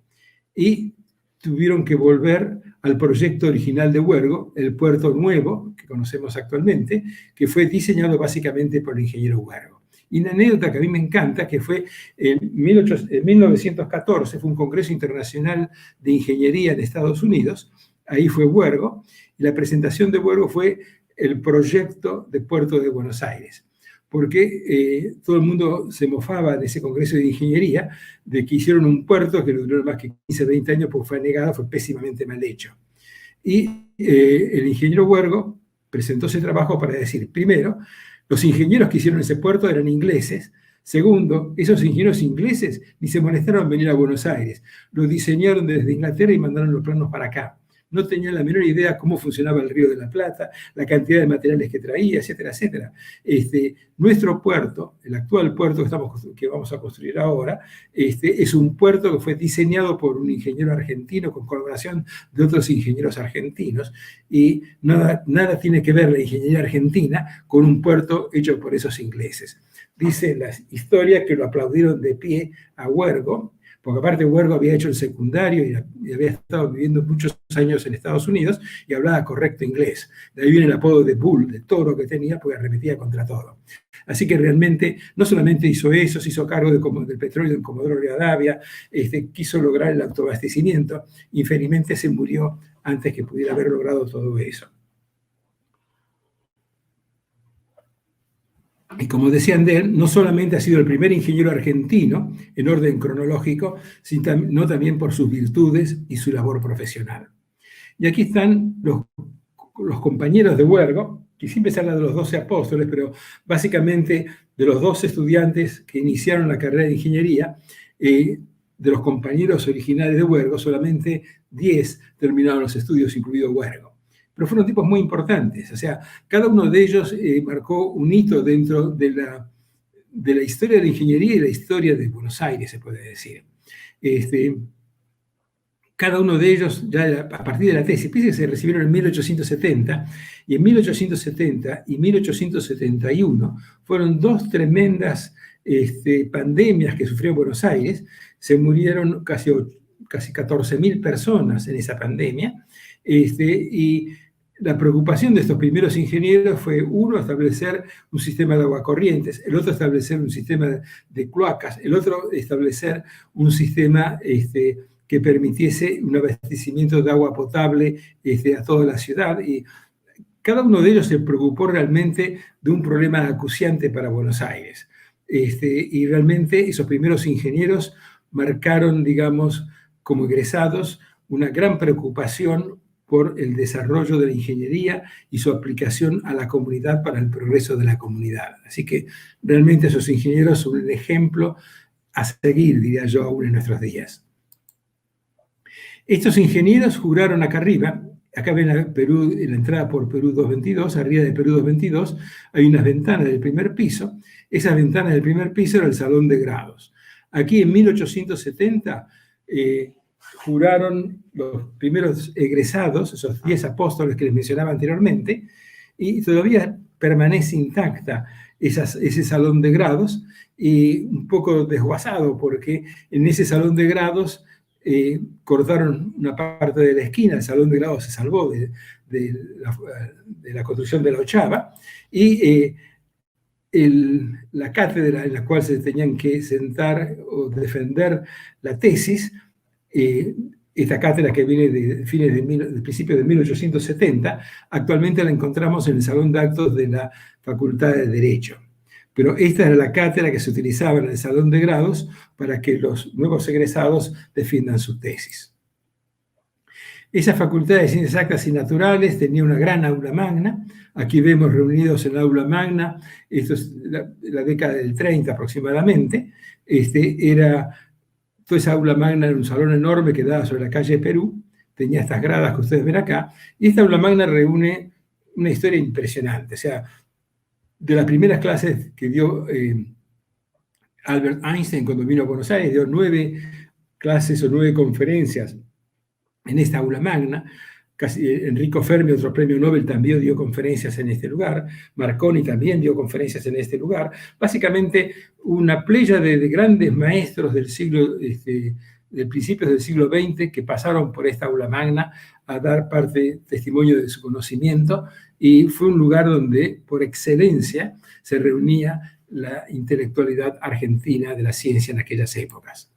Y tuvieron que volver al proyecto original de Huergo, el puerto nuevo, que conocemos actualmente, que fue diseñado básicamente por el ingeniero Huergo. Y una anécdota que a mí me encanta, que fue en 1914, fue un congreso internacional de ingeniería en Estados Unidos, ahí fue Huergo, y la presentación de Huergo fue el proyecto de Puerto de Buenos Aires, porque todo el mundo se mofaba de ese congreso de ingeniería, de que hicieron un puerto que duró más que 15, 20 años porque fue negado, fue pésimamente mal hecho. Y el ingeniero Huergo presentó ese trabajo para decir, primero, los ingenieros que hicieron ese puerto eran ingleses. Segundo, esos ingenieros ingleses ni se molestaron en venir a Buenos Aires. Lo diseñaron desde Inglaterra y mandaron los planos para acá. no tenían la menor idea cómo funcionaba el Río de la Plata, la cantidad de materiales que traía, etcétera, etcétera. Nuestro puerto, el actual puerto que vamos a construir ahora, es un puerto que fue diseñado por un ingeniero argentino con colaboración de otros ingenieros argentinos, y nada tiene que ver la ingeniería argentina con un puerto hecho por esos ingleses. Dice la historia que lo aplaudieron de pie a Huergo, porque aparte Huergo había hecho el secundario y había estado viviendo muchos años en Estados Unidos y hablaba correcto inglés. De ahí viene el apodo de Bull, de toro que tenía, porque arremetía contra todo. Así que realmente no solamente hizo eso, se hizo cargo del petróleo en Comodoro Rivadavia, quiso lograr el autoabastecimiento, infelizmente se murió antes que pudiera haber logrado todo eso. Y como decían de él, no solamente ha sido el primer ingeniero argentino en orden cronológico, sino también por sus virtudes y su labor profesional. Y aquí están los compañeros de Huergo, que siempre se habla de los 12 apóstoles, pero básicamente de los 12 estudiantes que iniciaron la carrera de ingeniería, de los compañeros originales de Huergo, solamente 10 terminaron los estudios, incluido Huergo. Pero fueron tipos muy importantes, o sea, cada uno de ellos marcó un hito dentro de la historia de la ingeniería y la historia de Buenos Aires, se puede decir. Cada uno de ellos, ya a partir de la tesis, piensen que se recibieron en 1870, y en 1870 y 1871 fueron dos tremendas pandemias que sufrió Buenos Aires. Se murieron casi 14.000 personas en esa pandemia, y la preocupación de estos primeros ingenieros fue, uno, establecer un sistema de aguacorrientes, el otro, establecer un sistema de cloacas, el otro, establecer un sistema que permitiese un abastecimiento de agua potable a toda la ciudad. Y cada uno de ellos se preocupó realmente de un problema acuciante para Buenos Aires. Y realmente esos primeros ingenieros marcaron, digamos, como egresados, una gran preocupación por el desarrollo de la ingeniería y su aplicación a la comunidad para el progreso de la comunidad. Así que realmente esos ingenieros son un ejemplo a seguir, diría yo, aún en nuestros días. Estos ingenieros juraron acá arriba. Acá ven la entrada por Perú 222, arriba de Perú 222 hay unas ventanas del primer piso. Esas ventanas del primer piso era el salón de grados. Aquí en 1870 juraron los primeros egresados, esos 10 apóstoles que les mencionaba anteriormente, y todavía permanece intacta ese salón de grados, y un poco desguazado porque en ese salón de grados cortaron una parte de la esquina. El salón de grados se salvó de la construcción de la ochava, y la cátedra en la cual se tenían que sentar o defender la tesis, esta cátedra que viene de principios de 1870, actualmente la encontramos en el Salón de Actos de la Facultad de Derecho. Pero esta era la cátedra que se utilizaba en el Salón de Grados para que los nuevos egresados defiendan su tesis. Esa Facultad de Ciencias Exactas y Naturales tenía una gran aula magna. Aquí vemos reunidos en la aula magna, esto es la década del 30 aproximadamente. Toda esa aula magna era un salón enorme que daba sobre la calle Perú, tenía estas gradas que ustedes ven acá, y esta aula magna reúne una historia impresionante. O sea, de las primeras clases que dio Albert Einstein cuando vino a Buenos Aires, dio 9 clases o 9 conferencias en esta aula magna. Casi Enrico Fermi, otro premio Nobel, también dio conferencias en este lugar. Marconi también dio conferencias en este lugar. Básicamente, una playa de grandes maestros del principios del siglo XX que pasaron por esta aula magna a dar testimonio de su conocimiento, y fue un lugar donde, por excelencia, se reunía la intelectualidad argentina de la ciencia en aquellas épocas.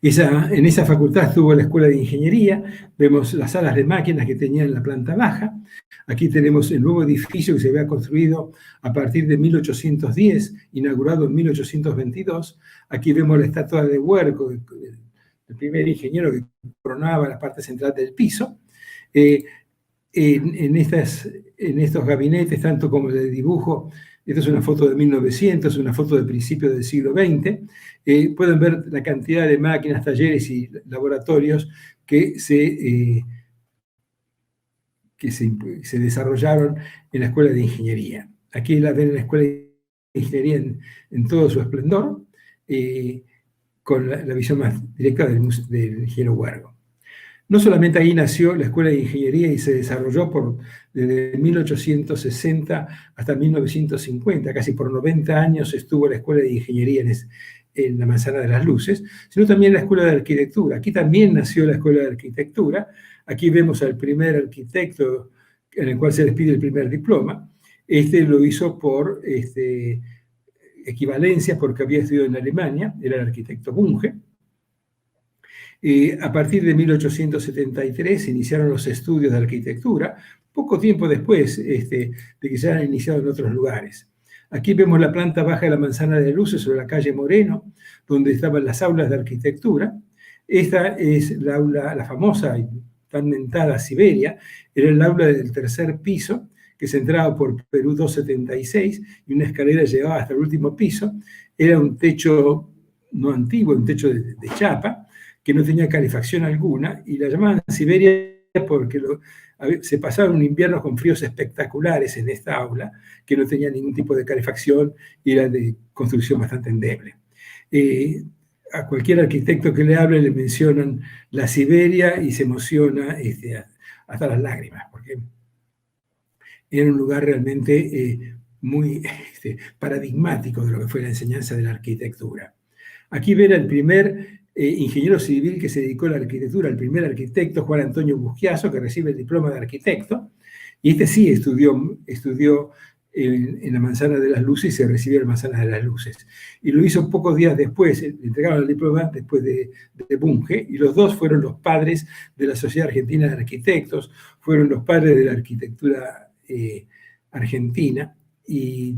En esa facultad estuvo la Escuela de Ingeniería. Vemos las salas de máquinas que tenía en la planta baja. Aquí tenemos el nuevo edificio que se había construido a partir de 1810, inaugurado en 1822. Aquí vemos la estatua de Huergo, el primer ingeniero que coronaba la parte central del piso. En estos gabinetes, tanto como el de dibujo, esta es una foto de 1900, una foto de principios del siglo XX. Pueden ver la cantidad de máquinas, talleres y laboratorios que se que se desarrollaron en la Escuela de Ingeniería. Aquí la ven en la Escuela de Ingeniería en todo su esplendor, con la visión más directa del ingeniero Huergo. No solamente ahí nació la Escuela de Ingeniería y se desarrolló desde 1860 hasta 1950, casi por 90 años estuvo la Escuela de Ingeniería en la Manzana de las Luces, sino también la Escuela de Arquitectura. Aquí también nació la Escuela de Arquitectura. Aquí vemos al primer arquitecto en el cual se les pide el primer diploma. Este lo hizo por equivalencia, porque había estudiado en Alemania, era el arquitecto Bunge. A partir de 1873 se iniciaron los estudios de arquitectura, poco tiempo después de que se han iniciado en otros lugares. Aquí vemos la planta baja de la Manzana de Luces sobre la calle Moreno, donde estaban las aulas de arquitectura. Esta es la famosa y tan mentada Siberia, era el aula del tercer piso, que se entraba por Perú 276, y una escalera llegaba hasta el último piso. Era un techo no antiguo, un techo de chapa, que no tenía calefacción alguna, y la llamaban Siberia porque se pasaban un invierno con fríos espectaculares en esta aula, que no tenía ningún tipo de calefacción y era de construcción bastante endeble. A cualquier arquitecto que le hable le mencionan la Siberia y se emociona hasta las lágrimas, porque era un lugar realmente muy paradigmático de lo que fue la enseñanza de la arquitectura. Aquí ven el primer ingeniero civil que se dedicó a la arquitectura, el primer arquitecto, Juan Antonio Busquiazo, que recibe el diploma de arquitecto, y sí estudió en la Manzana de las Luces y se recibió en la Manzana de las Luces. Y lo hizo pocos días después, le entregaron el diploma después de Bunge, y los dos fueron los padres de la Sociedad Argentina de Arquitectos, fueron los padres de la arquitectura argentina, y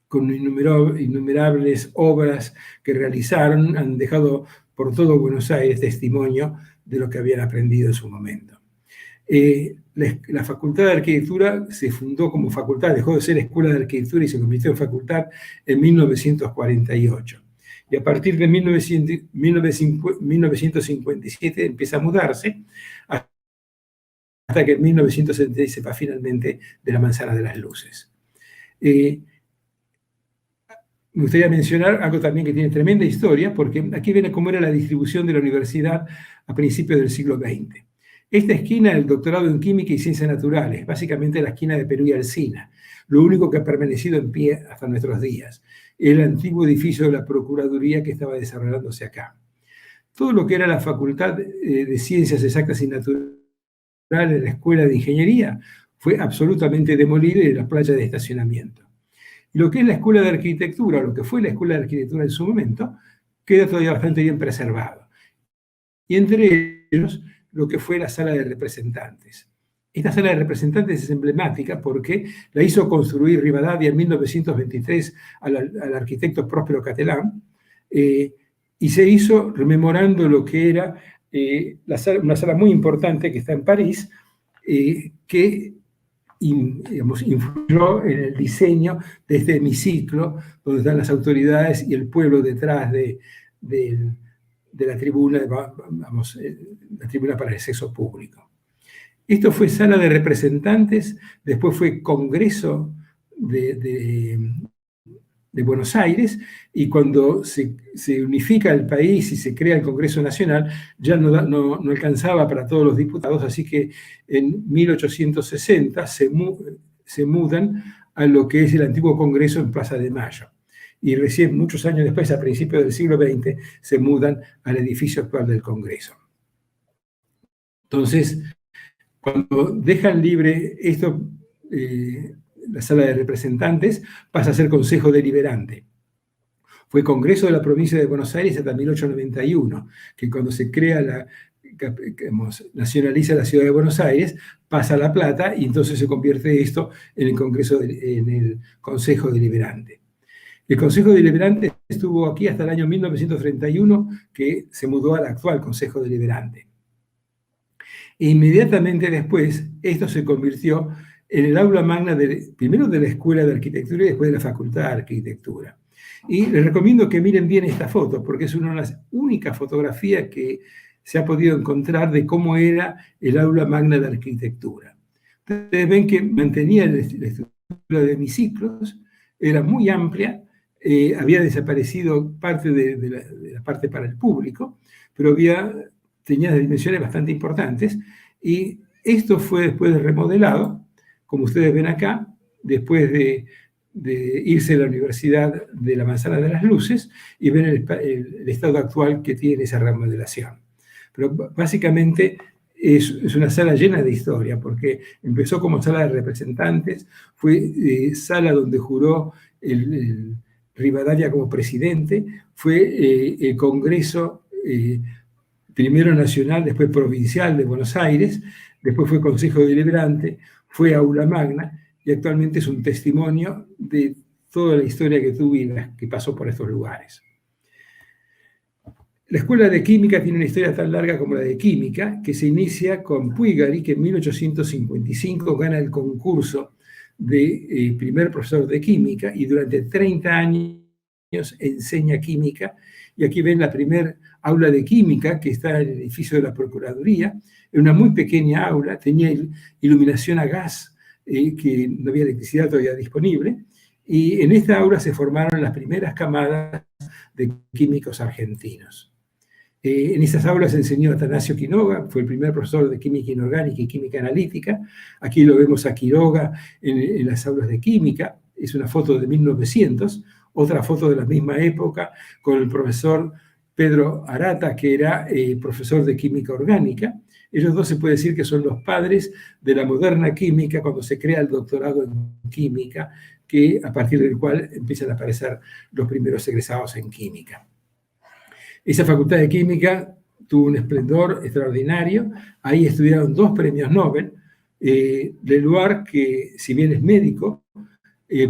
con innumerables obras que realizaron, han dejado por todo Buenos Aires testimonio de lo que habían aprendido en su momento. La Facultad de Arquitectura se fundó como facultad, dejó de ser Escuela de Arquitectura y se convirtió en facultad en 1948. Y a partir de 1957 empieza a mudarse, hasta que en 1976 se va finalmente de la Manzana de las Luces. Me gustaría mencionar algo también que tiene tremenda historia, porque aquí ven cómo era la distribución de la universidad a principios del siglo XX. Esta esquina, el doctorado en Química y Ciencias Naturales, básicamente la esquina de Perú y Alsina, lo único que ha permanecido en pie hasta nuestros días, el antiguo edificio de la Procuraduría que estaba desarrollándose acá. Todo lo que era la Facultad de Ciencias Exactas y Naturales de la Escuela de Ingeniería fue absolutamente demolido en la playa de estacionamiento. Y lo que es la Escuela de Arquitectura, lo que fue la Escuela de Arquitectura en su momento, queda todavía bastante bien preservado. Y entre ellos, lo que fue la Sala de Representantes. Esta Sala de Representantes es emblemática porque la hizo construir Rivadavia en 1923 al arquitecto Próspero Catelán, y se hizo rememorando lo que era una sala muy importante que está en París, que influyó en el diseño de este hemiciclo, donde están las autoridades y el pueblo detrás de la tribuna, la tribuna para el acceso público. Esto fue Sala de Representantes, después fue Congreso de Buenos Aires, y cuando se unifica el país y se crea el Congreso Nacional, ya no alcanzaba para todos los diputados, así que en 1860 se mudan a lo que es el antiguo Congreso en Plaza de Mayo. Y recién, muchos años después, a principios del siglo XX, se mudan al edificio actual del Congreso. Entonces, cuando dejan libre esto, la Sala de Representantes pasa a ser Consejo Deliberante. Fue Congreso de la Provincia de Buenos Aires hasta 1891, que cuando se crea nacionaliza la ciudad de Buenos Aires, pasa a La Plata, y entonces se convierte esto en el Consejo Deliberante. El Consejo Deliberante estuvo aquí hasta el año 1931, que se mudó al actual Consejo Deliberante. E inmediatamente después, esto se convirtió en el aula magna primero de la Escuela de Arquitectura y después de la Facultad de Arquitectura. Y les recomiendo que miren bien esta foto, porque es una de las únicas fotografías que se ha podido encontrar de cómo era el aula magna de arquitectura. ustedes ven que mantenía la estructura de hemiciclos, era muy amplia, había desaparecido parte de la parte para el público, pero tenía dimensiones bastante importantes, y esto fue después remodelado, como ustedes ven acá, después de irse a la Universidad de la Manzana de las Luces y ver el estado actual que tiene esa remodelación. Pero básicamente es una sala llena de historia, porque empezó como sala de representantes, fue sala donde juró el Rivadavia como presidente, fue el Congreso primero nacional, después provincial de Buenos Aires, después fue Consejo Deliberante, fue Aula Magna, y actualmente es un testimonio de toda la historia que tuvo y que pasó por estos lugares. La Escuela de Química tiene una historia tan larga como la de Química, que se inicia con Puigari, que en 1855 gana el concurso de primer profesor de Química, y durante 30 años enseña Química. Y aquí ven la primera aula de Química, que está en el edificio de la Procuraduría, en una muy pequeña aula, tenía iluminación a gas, que no había electricidad todavía disponible, y en esta aula se formaron las primeras camadas de químicos argentinos. En estas aulas enseñó Atanasio Quiroga, fue el primer profesor de química inorgánica y química analítica. Aquí lo vemos a Quiroga en las aulas de química, es una foto de 1900, otra foto de la misma época con el profesor Pedro Arata, que era profesor de química orgánica. Ellos dos se puede decir que son los padres de la moderna química, cuando se crea el doctorado en química, que a partir del cual empiezan a aparecer los primeros egresados en química. Esa facultad de química tuvo un esplendor extraordinario. Ahí estudiaron 2 premios Nobel. Leloir, que si bien es médico,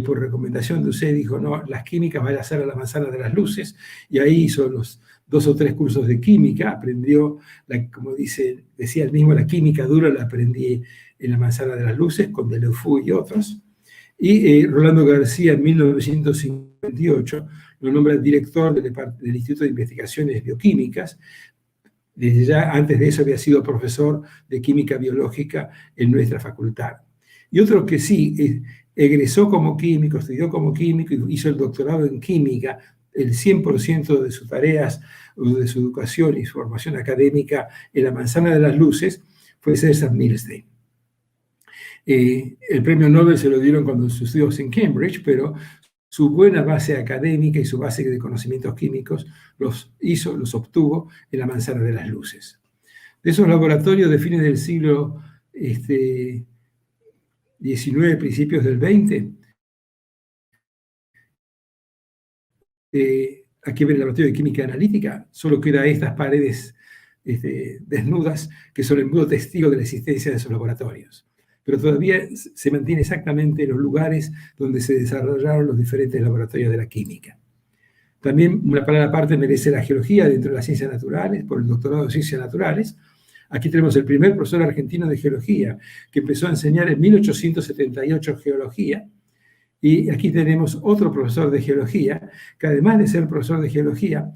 por recomendación de usted dijo, no, las químicas van a hacer a la Manzana de las Luces, y ahí hizo los 2 o 3 cursos de química, aprendió, como decía él mismo, la química dura la aprendí en la Manzana de las Luces, con Deleufoux y otros. Y Rolando García, en 1958, lo nombra director del Instituto de Investigaciones Bioquímicas. Desde ya, antes de eso, había sido profesor de química biológica en nuestra facultad. Y otro que sí, egresó como químico, estudió como químico y hizo el doctorado en química, el 100% de sus tareas, de su educación y su formación académica en la Manzana de las Luces, fue César Milstein. El premio Nobel se lo dieron cuando sus estudios en Cambridge, pero su buena base académica y su base de conocimientos químicos los obtuvo en la Manzana de las Luces. De esos laboratorios de fines del siglo XIX, principios del XX, aquí ven el laboratorio de química analítica, solo queda estas paredes desnudas, que son el mudo testigo de la existencia de esos laboratorios. Pero todavía se mantiene exactamente los lugares donde se desarrollaron los diferentes laboratorios de la química. También una palabra aparte merece la geología dentro de las ciencias naturales, por el doctorado de ciencias naturales. Aquí tenemos el primer profesor argentino de geología, que empezó a enseñar en 1878 geología. Y aquí tenemos otro profesor de geología, que además de ser profesor de geología,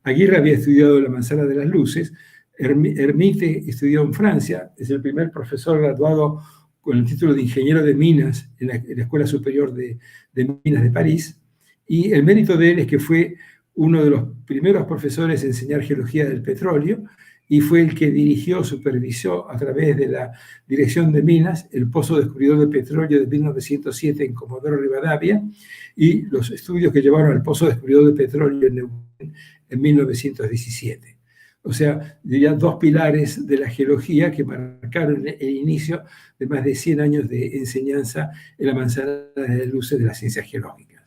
Aguirre había estudiado la Manzana de las Luces, Hermite estudió en Francia, es el primer profesor graduado con el título de ingeniero de minas en la Escuela Superior de Minas de París, y el mérito de él es que fue uno de los primeros profesores en enseñar geología del petróleo, y fue el que dirigió, supervisó a través de la Dirección de Minas el pozo descubridor de petróleo de 1907 en Comodoro Rivadavia, y los estudios que llevaron al pozo descubridor de petróleo en Neuquén en 1917. O sea, diría 2 pilares de la geología que marcaron el inicio de más de 100 años de enseñanza en la Manzana de las Luces de las ciencias geológicas.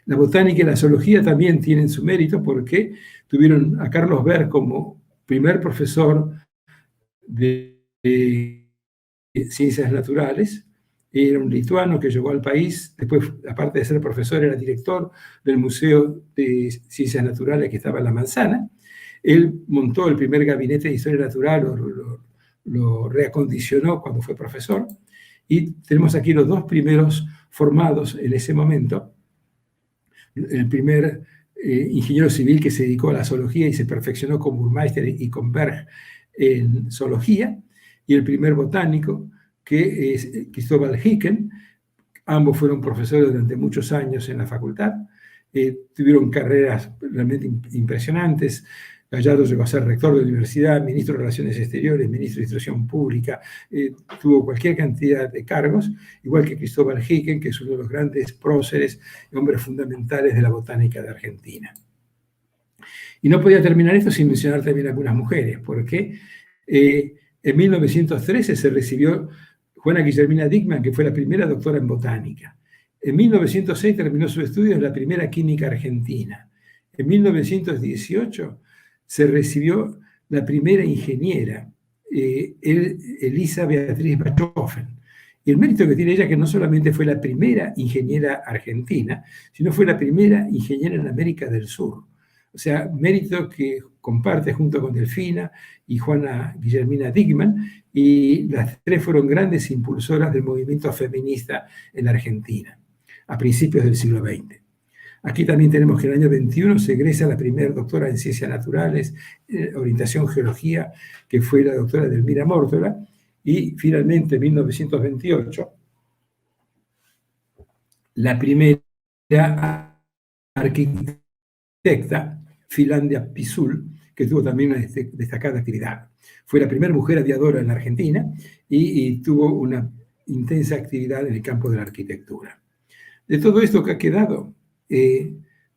La botánica y la zoología también tienen su mérito, porque tuvieron a Carlos Ver como primer profesor de ciencias naturales. Era un lituano que llegó al país, después, aparte de ser profesor, era director del Museo de Ciencias Naturales que estaba en La Manzana. Él montó el primer gabinete de historia natural, lo reacondicionó cuando fue profesor, y tenemos aquí los 2 primeros formados en ese momento. El primer ingeniero civil que se dedicó a la zoología y se perfeccionó con Burmeister y con Berg en zoología, y el primer botánico, que es Cristóbal Hicken. Ambos fueron profesores durante muchos años en la facultad. Tuvieron carreras realmente impresionantes. Gallardo llegó a ser rector de la universidad, ministro de Relaciones Exteriores, ministro de Instrucción Pública, tuvo cualquier cantidad de cargos, igual que Cristóbal Hicken, que es uno de los grandes próceres y hombres fundamentales de la botánica de Argentina. Y no podía terminar esto sin mencionar también algunas mujeres, porque en 1913 se recibió Juana Guillermina Dickmann, que fue la primera doctora en botánica. En 1906 terminó sus estudios en la primera química argentina. En 1918 se recibió la primera ingeniera, Elisa Beatriz Bachofen. Y el mérito que tiene ella es que no solamente fue la primera ingeniera argentina, sino fue la primera ingeniera en América del Sur. O sea, mérito que comparte junto con Delfina y Juana Guillermina Dickmann, y las tres fueron grandes impulsoras del movimiento feminista en la Argentina, a principios del siglo XX. Aquí también tenemos que en el año 21 se egresa la primera doctora en Ciencias Naturales, orientación Geología, que fue la doctora Delmira Mórtola, y finalmente en 1928 la primera arquitecta, Filandia Pisul, que tuvo también una destacada actividad. Fue la primera mujer aviadora en la Argentina y tuvo una intensa actividad en el campo de la arquitectura. De todo esto que ha quedado,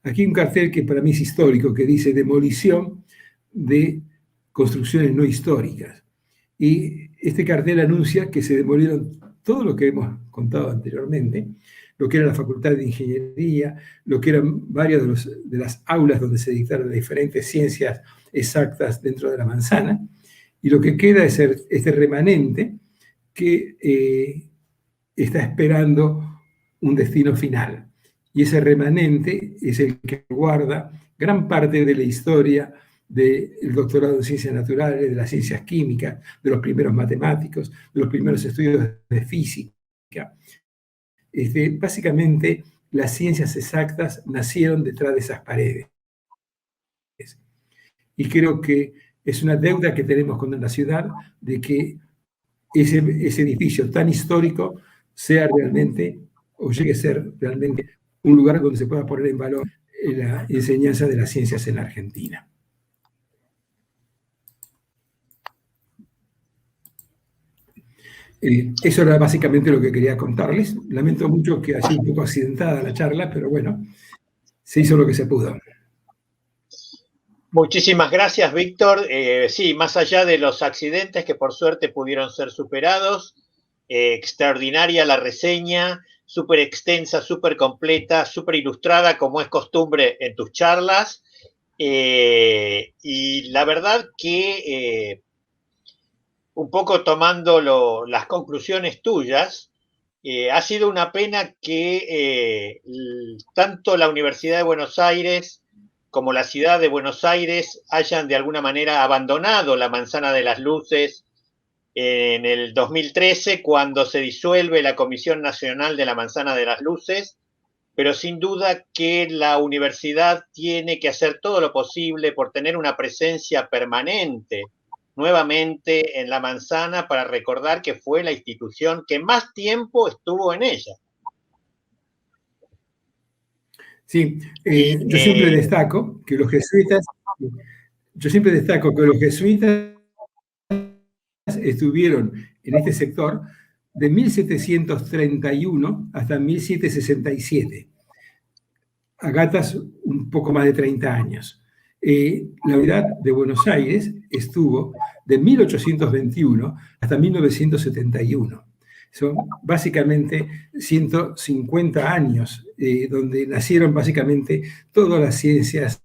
aquí un cartel que para mí es histórico, que dice demolición de construcciones no históricas. Y este cartel anuncia que se demolieron todo lo que hemos contado anteriormente, lo que era la Facultad de Ingeniería, lo que eran varias de las aulas donde se dictaron las diferentes ciencias exactas dentro de la manzana, y lo que queda es este remanente que está esperando un destino final. Y ese remanente es el que guarda gran parte de la historia del doctorado en ciencias naturales, de las ciencias químicas, de los primeros matemáticos, de los primeros estudios de física. Básicamente, las ciencias exactas nacieron detrás de esas paredes. Y creo que es una deuda que tenemos con la ciudad de que ese edificio tan histórico sea realmente, o llegue a ser realmente, un lugar donde se pueda poner en valor la enseñanza de las ciencias en la Argentina. Eso era básicamente lo que quería contarles. Lamento mucho que haya sido un poco accidentada la charla, pero bueno, se hizo lo que se pudo. Muchísimas gracias, Víctor. Sí, más allá de los accidentes que por suerte pudieron ser superados, extraordinaria la reseña, súper extensa, súper completa, súper ilustrada, como es costumbre en tus charlas. Y la verdad que un poco tomando las conclusiones tuyas, ha sido una pena que tanto la Universidad de Buenos Aires como la ciudad de Buenos Aires hayan de alguna manera abandonado la Manzana de las Luces en el 2013, cuando se disuelve la Comisión Nacional de la Manzana de las Luces, pero sin duda que la universidad tiene que hacer todo lo posible por tener una presencia permanente nuevamente en la manzana para recordar que fue la institución que más tiempo estuvo en ella. Sí, yo siempre destaco que los jesuitas estuvieron en este sector de 1731 hasta 1767, a gatas un poco más de 30 años. La unidad de Buenos Aires estuvo de 1821 hasta 1971. Son básicamente 150 años donde nacieron básicamente todas las ciencias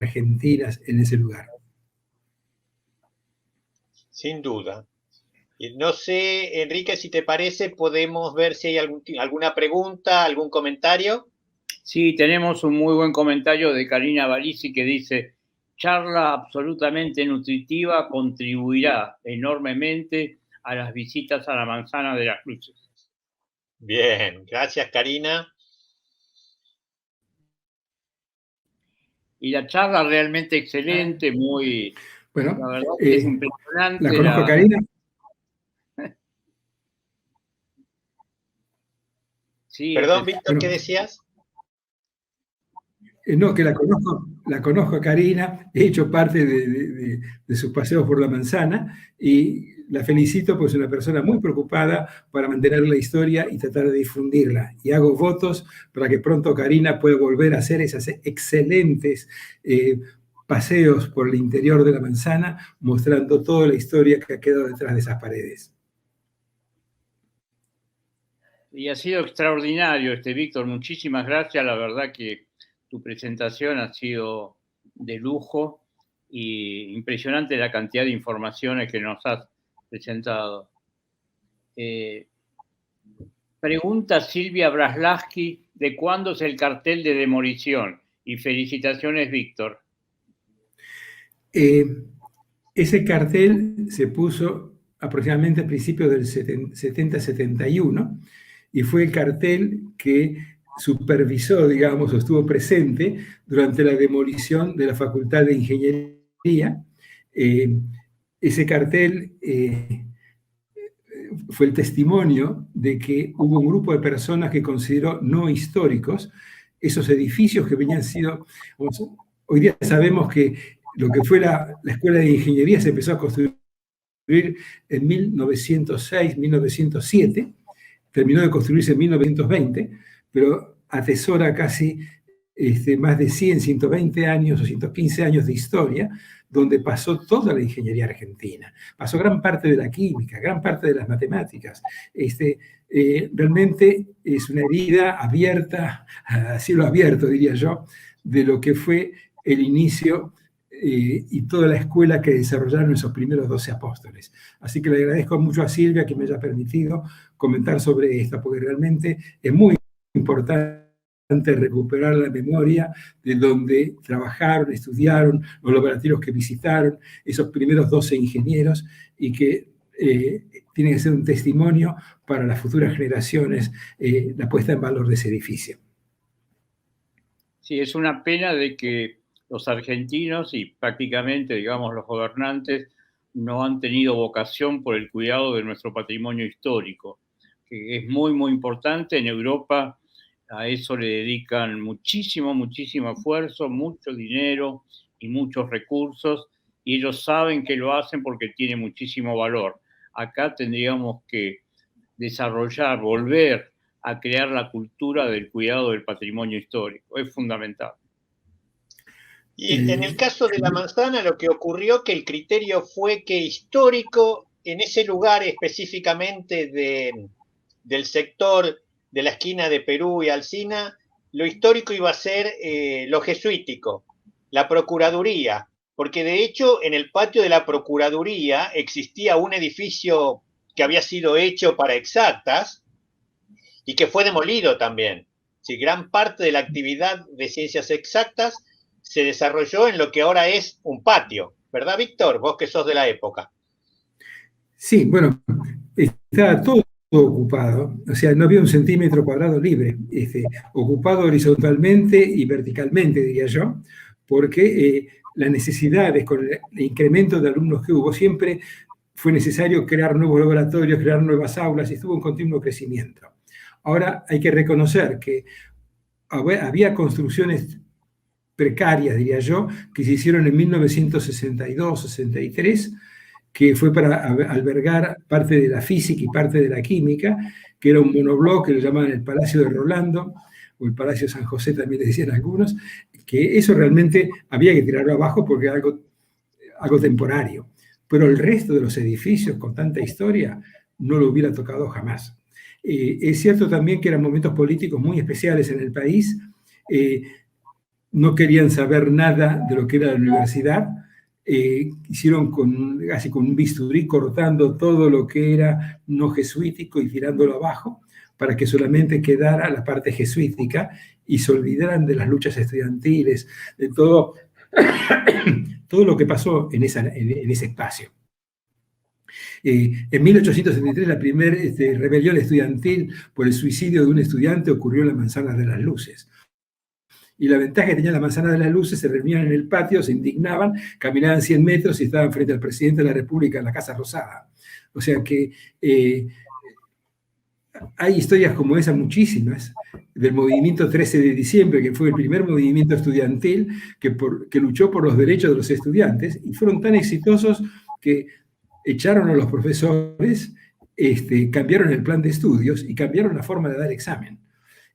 argentinas en ese lugar. Sin duda. No sé, Enrique, si te parece, podemos ver si hay alguna pregunta, algún comentario. Sí, tenemos un muy buen comentario de Karina Balisi que dice: charla absolutamente nutritiva, contribuirá enormemente a las visitas a la Manzana de las Luces. Bien, gracias, Karina. Y la charla realmente excelente, muy... Bueno, la verdad es impresionante. ¿la conozco, Karina? Sí, Perdón, Víctor, bueno, ¿qué decías? No, que la conozco a Karina, he hecho parte de sus paseos por la manzana y la felicito porque es una persona muy preocupada para mantener la historia y tratar de difundirla. Y hago votos para que pronto Karina pueda volver a hacer esas excelentes paseos por el interior de la manzana, mostrando toda la historia que ha quedado detrás de esas paredes. Y ha sido extraordinario, Víctor. Muchísimas gracias. La verdad que tu presentación ha sido de lujo y impresionante la cantidad de informaciones que nos has presentado. Pregunta Silvia Braslaski, ¿de cuándo es el cartel de demolición? Y felicitaciones, Víctor. Ese cartel se puso aproximadamente a principios del 70-71 y fue el cartel que supervisó, digamos, o estuvo presente durante la demolición de la Facultad de Ingeniería. Ese cartel fue el testimonio de que hubo un grupo de personas que consideró no históricos esos edificios que venían sido... Hoy día sabemos que lo que fue la Escuela de Ingeniería se empezó a construir en 1906, 1907, terminó de construirse en 1920, pero atesora casi más de 100, 120 años o 115 años de historia, donde pasó toda la ingeniería argentina, pasó gran parte de la química, gran parte de las matemáticas. Realmente es una herida abierta, a cielo abierto, diría yo, de lo que fue el inicio y toda la escuela que desarrollaron esos primeros 12 apóstoles. Así que le agradezco mucho a Silvia que me haya permitido comentar sobre esto, porque realmente es muy importante recuperar la memoria de donde trabajaron, estudiaron, los laboratorios que visitaron, esos primeros 12 ingenieros, y que tiene que ser un testimonio para las futuras generaciones la puesta en valor de ese edificio. Sí, es una pena de que los argentinos y prácticamente, digamos, los gobernantes no han tenido vocación por el cuidado de nuestro patrimonio histórico, que es muy, muy importante. En Europa a eso le dedican muchísimo, muchísimo esfuerzo, mucho dinero y muchos recursos, y ellos saben que lo hacen porque tiene muchísimo valor. Acá tendríamos que desarrollar, volver a crear la cultura del cuidado del patrimonio histórico. Es fundamental. Y en el caso de la manzana, lo que ocurrió que el criterio fue que histórico, en ese lugar específicamente del sector de la esquina de Perú y Alsina, lo histórico iba a ser lo jesuítico, la Procuraduría, porque de hecho en el patio de la Procuraduría existía un edificio que había sido hecho para exactas y que fue demolido también. Sí, gran parte de la actividad de ciencias exactas se desarrolló en lo que ahora es un patio, ¿verdad, Víctor? Vos que sos de la época. Sí, bueno, estaba todo ocupado, o sea, no había un centímetro cuadrado libre, ocupado horizontalmente y verticalmente, diría yo, porque las necesidades con el incremento de alumnos que hubo, siempre fue necesario crear nuevos laboratorios, crear nuevas aulas, y estuvo en continuo crecimiento. Ahora hay que reconocer que había construcciones precarias, diría yo, que se hicieron en 1962, 63, que fue para albergar parte de la física y parte de la química, que era un monobloc que lo llamaban el Palacio de Rolando, o el Palacio San José también le decían algunos, que eso realmente había que tirarlo abajo porque era algo temporario. Pero el resto de los edificios con tanta historia no lo hubiera tocado jamás. Es cierto también que eran momentos políticos muy especiales en el país, no querían saber nada de lo que era la universidad, hicieron casi con un bisturí cortando todo lo que era no jesuítico y tirándolo abajo para que solamente quedara la parte jesuítica y se olvidaran de las luchas estudiantiles, de todo, todo lo que pasó en ese espacio. En 1873 la primera rebelión estudiantil por el suicidio de un estudiante ocurrió en la Manzana de las Luces. Y la ventaja que tenía la Manzana de las Luces, se reunían en el patio, se indignaban, caminaban 100 metros y estaban frente al presidente de la República en la Casa Rosada. O sea que hay historias como esa muchísimas, del movimiento 13 de diciembre, que fue el primer movimiento estudiantil que luchó por los derechos de los estudiantes, y fueron tan exitosos que echaron a los profesores, cambiaron el plan de estudios y cambiaron la forma de dar examen.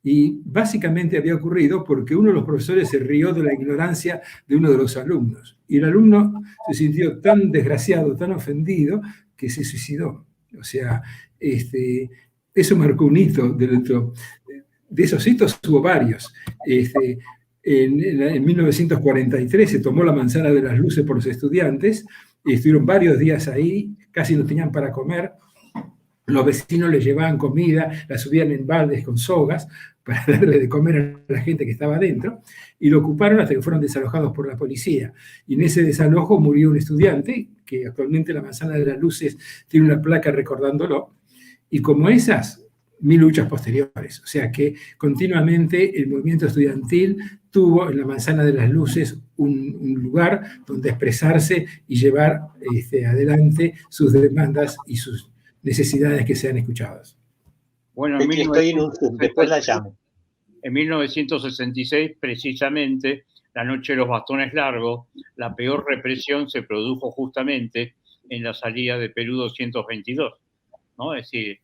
Y básicamente había ocurrido porque uno de los profesores se rió de la ignorancia de uno de los alumnos. Y el alumno se sintió tan desgraciado, tan ofendido, que se suicidó. O sea, eso marcó un hito. Dentro de esos hitos hubo varios. En 1943 se tomó la manzana de las luces por los estudiantes, y estuvieron varios días ahí, casi no tenían para comer. Los vecinos les llevaban comida, la subían en baldes con sogas para darle de comer a la gente que estaba adentro, y lo ocuparon hasta que fueron desalojados por la policía. Y en ese desalojo murió un estudiante, que actualmente la Manzana de las Luces tiene una placa recordándolo, y como esas, 1000 luchas posteriores. O sea que continuamente el movimiento estudiantil tuvo en la Manzana de las Luces un lugar donde expresarse y llevar adelante sus demandas y sus necesidades que sean escuchadas. Bueno, estoy en un Zoom, después la llamo. En 1966, precisamente, la noche de los bastones largos, la peor represión se produjo justamente en la salida de Perú 222, ¿no? Es decir,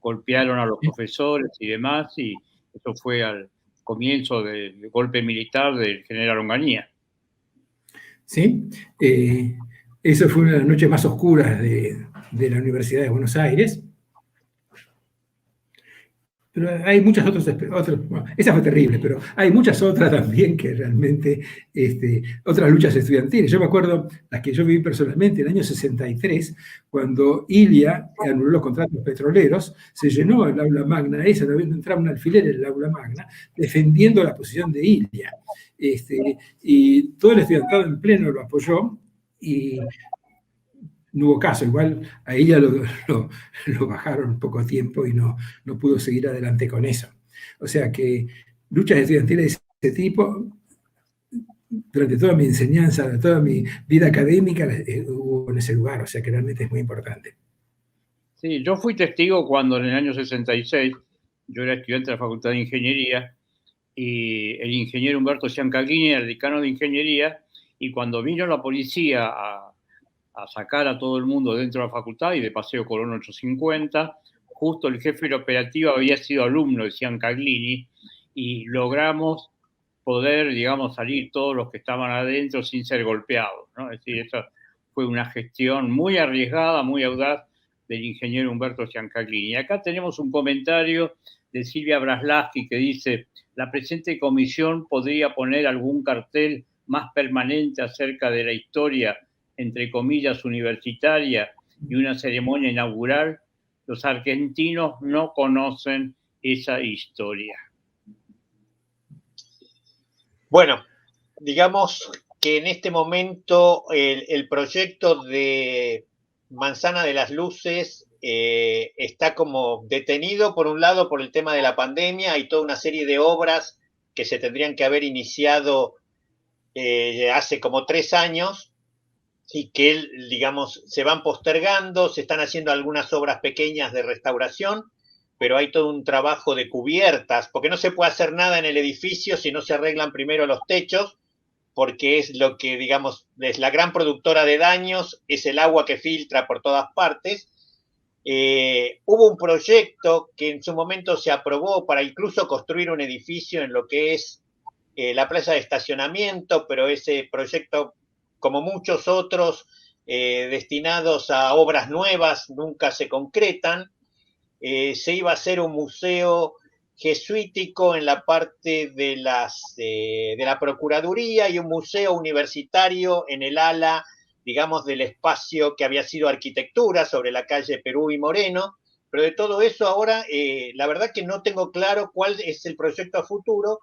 golpearon a los profesores y demás, y eso fue al comienzo del golpe militar del general Onganía. Sí, eso fue una de las noches más oscuras de la Universidad de Buenos Aires. Pero hay muchas otras, bueno, esa fue terrible, pero hay muchas otras también que realmente, otras luchas estudiantiles. Yo me acuerdo las que yo viví personalmente, en el año 63, cuando Ilia anuló los contratos petroleros, se llenó el aula magna, esa, no entraba un alfiler en el aula magna, defendiendo la posición de Ilia. Y todo el estudiantado en pleno lo apoyó, y no hubo caso. Igual a ella lo bajaron poco tiempo y no pudo seguir adelante con eso. O sea que luchas estudiantiles de ese tipo, durante toda mi enseñanza, toda mi vida académica, hubo en ese lugar. O sea que realmente es muy importante. Sí, yo fui testigo cuando en el año 66, yo era estudiante de la Facultad de Ingeniería, y el ingeniero Humberto Ciancaglini era el decano de Ingeniería, y cuando vino la policía a sacar a todo el mundo dentro de la facultad y de Paseo Colón 850, justo el jefe de la operativa había sido alumno de Ciancaglini, y logramos poder, digamos, salir todos los que estaban adentro sin ser golpeados, ¿no? Es decir, esa fue una gestión muy arriesgada, muy audaz del ingeniero Humberto Ciancaglini. Y acá tenemos un comentario de Silvia Braslaski que dice: la presente comisión podría poner algún cartel más permanente acerca de la historia, entre comillas, universitaria, y una ceremonia inaugural. Los argentinos no conocen esa historia. Bueno, digamos que en este momento el proyecto de Manzana de las Luces está como detenido, por un lado, por el tema de la pandemia. Hay toda una serie de obras que se tendrían que haber iniciado hace como 3 años, y que, digamos, se van postergando. Se están haciendo algunas obras pequeñas de restauración, pero hay todo un trabajo de cubiertas, porque no se puede hacer nada en el edificio si no se arreglan primero los techos, porque es lo que, digamos, es la gran productora de daños, es el agua que filtra por todas partes. Hubo un proyecto que en su momento se aprobó para incluso construir un edificio en lo que es la plaza de estacionamiento, pero ese proyecto, como muchos otros destinados a obras nuevas, nunca se concretan. Se iba a hacer un museo jesuítico en la parte de la Procuraduría, y un museo universitario en el ala, digamos, del espacio que había sido arquitectura sobre la calle Perú y Moreno. Pero de todo eso ahora, la verdad que no tengo claro cuál es el proyecto a futuro,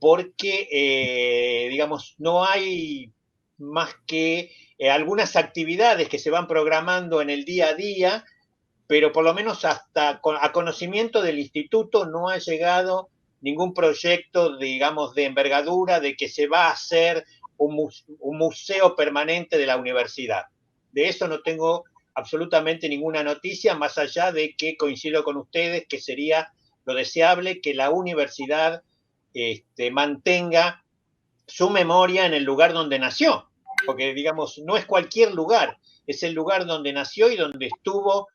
porque, digamos, no hay más que algunas actividades que se van programando en el día a día, pero por lo menos hasta a conocimiento del instituto no ha llegado ningún proyecto, digamos, de envergadura de que se va a hacer un museo permanente de la universidad. De eso no tengo absolutamente ninguna noticia, más allá de que coincido con ustedes que sería lo deseable que la universidad mantenga su memoria en el lugar donde nació, porque digamos, no es cualquier lugar, es el lugar donde nació y donde estuvo,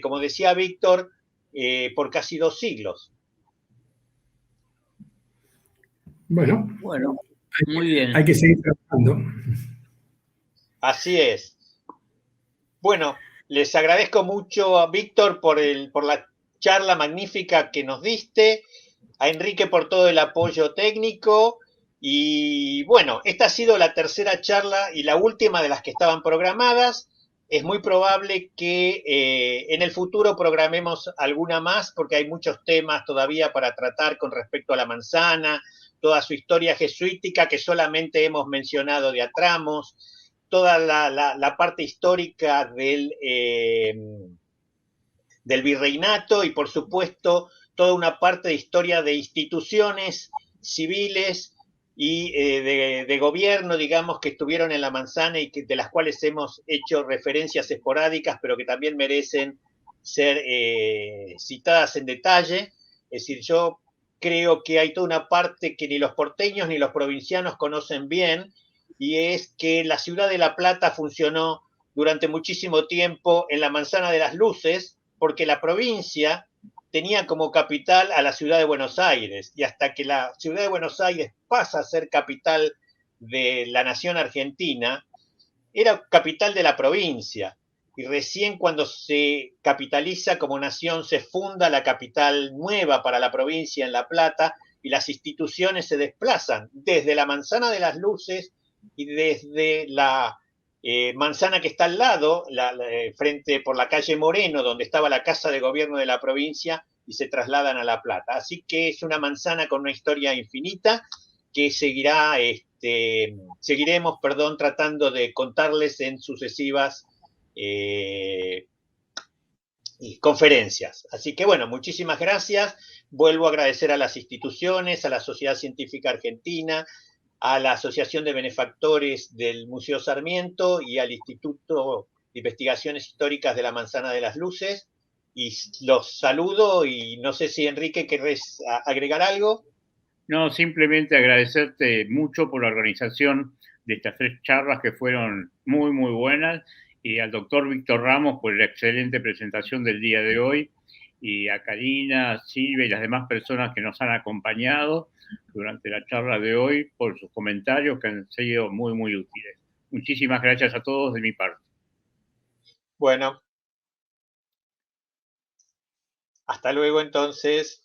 como decía Víctor, por casi 2 siglos. Bueno, muy bien. Hay que seguir trabajando. Así es. Bueno, les agradezco mucho a Víctor por la charla magnífica que nos diste, a Enrique por todo el apoyo técnico y bueno, esta ha sido la tercera charla y la última de las que estaban programadas. Es muy probable que en el futuro programemos alguna más porque hay muchos temas todavía para tratar con respecto a la manzana, toda su historia jesuítica que solamente hemos mencionado de a tramos, toda la parte histórica del virreinato y por supuesto toda una parte de historia de instituciones civiles y de gobierno, digamos, que estuvieron en la manzana y de las cuales hemos hecho referencias esporádicas, pero que también merecen ser citadas en detalle. Es decir, yo creo que hay toda una parte que ni los porteños ni los provincianos conocen bien, y es que la ciudad de La Plata funcionó durante muchísimo tiempo en la Manzana de las Luces, porque la provincia tenía como capital a la ciudad de Buenos Aires, y hasta que la ciudad de Buenos Aires pasa a ser capital de la nación argentina, era capital de la provincia, y recién cuando se capitaliza como nación se funda la capital nueva para la provincia en La Plata, y las instituciones se desplazan desde la Manzana de las Luces y desde la manzana que está al lado, frente por la calle Moreno, donde estaba la Casa de Gobierno de la provincia, y se trasladan a La Plata. Así que es una manzana con una historia infinita que seguiremos tratando de contarles en sucesivas conferencias. Así que bueno, muchísimas gracias. Vuelvo a agradecer a las instituciones, a la Sociedad Científica Argentina, a la Asociación de Benefactores del Museo Sarmiento y al Instituto de Investigaciones Históricas de la Manzana de las Luces. Y los saludo y no sé si Enrique querés agregar algo. No, simplemente agradecerte mucho por la organización de estas 3 charlas que fueron muy, muy buenas, y al doctor Víctor Ramos por la excelente presentación del día de hoy, y a Karina, Silvia y las demás personas que nos han acompañado durante la charla de hoy por sus comentarios que han sido muy, muy útiles. Muchísimas gracias a todos de mi parte. Bueno, hasta luego entonces.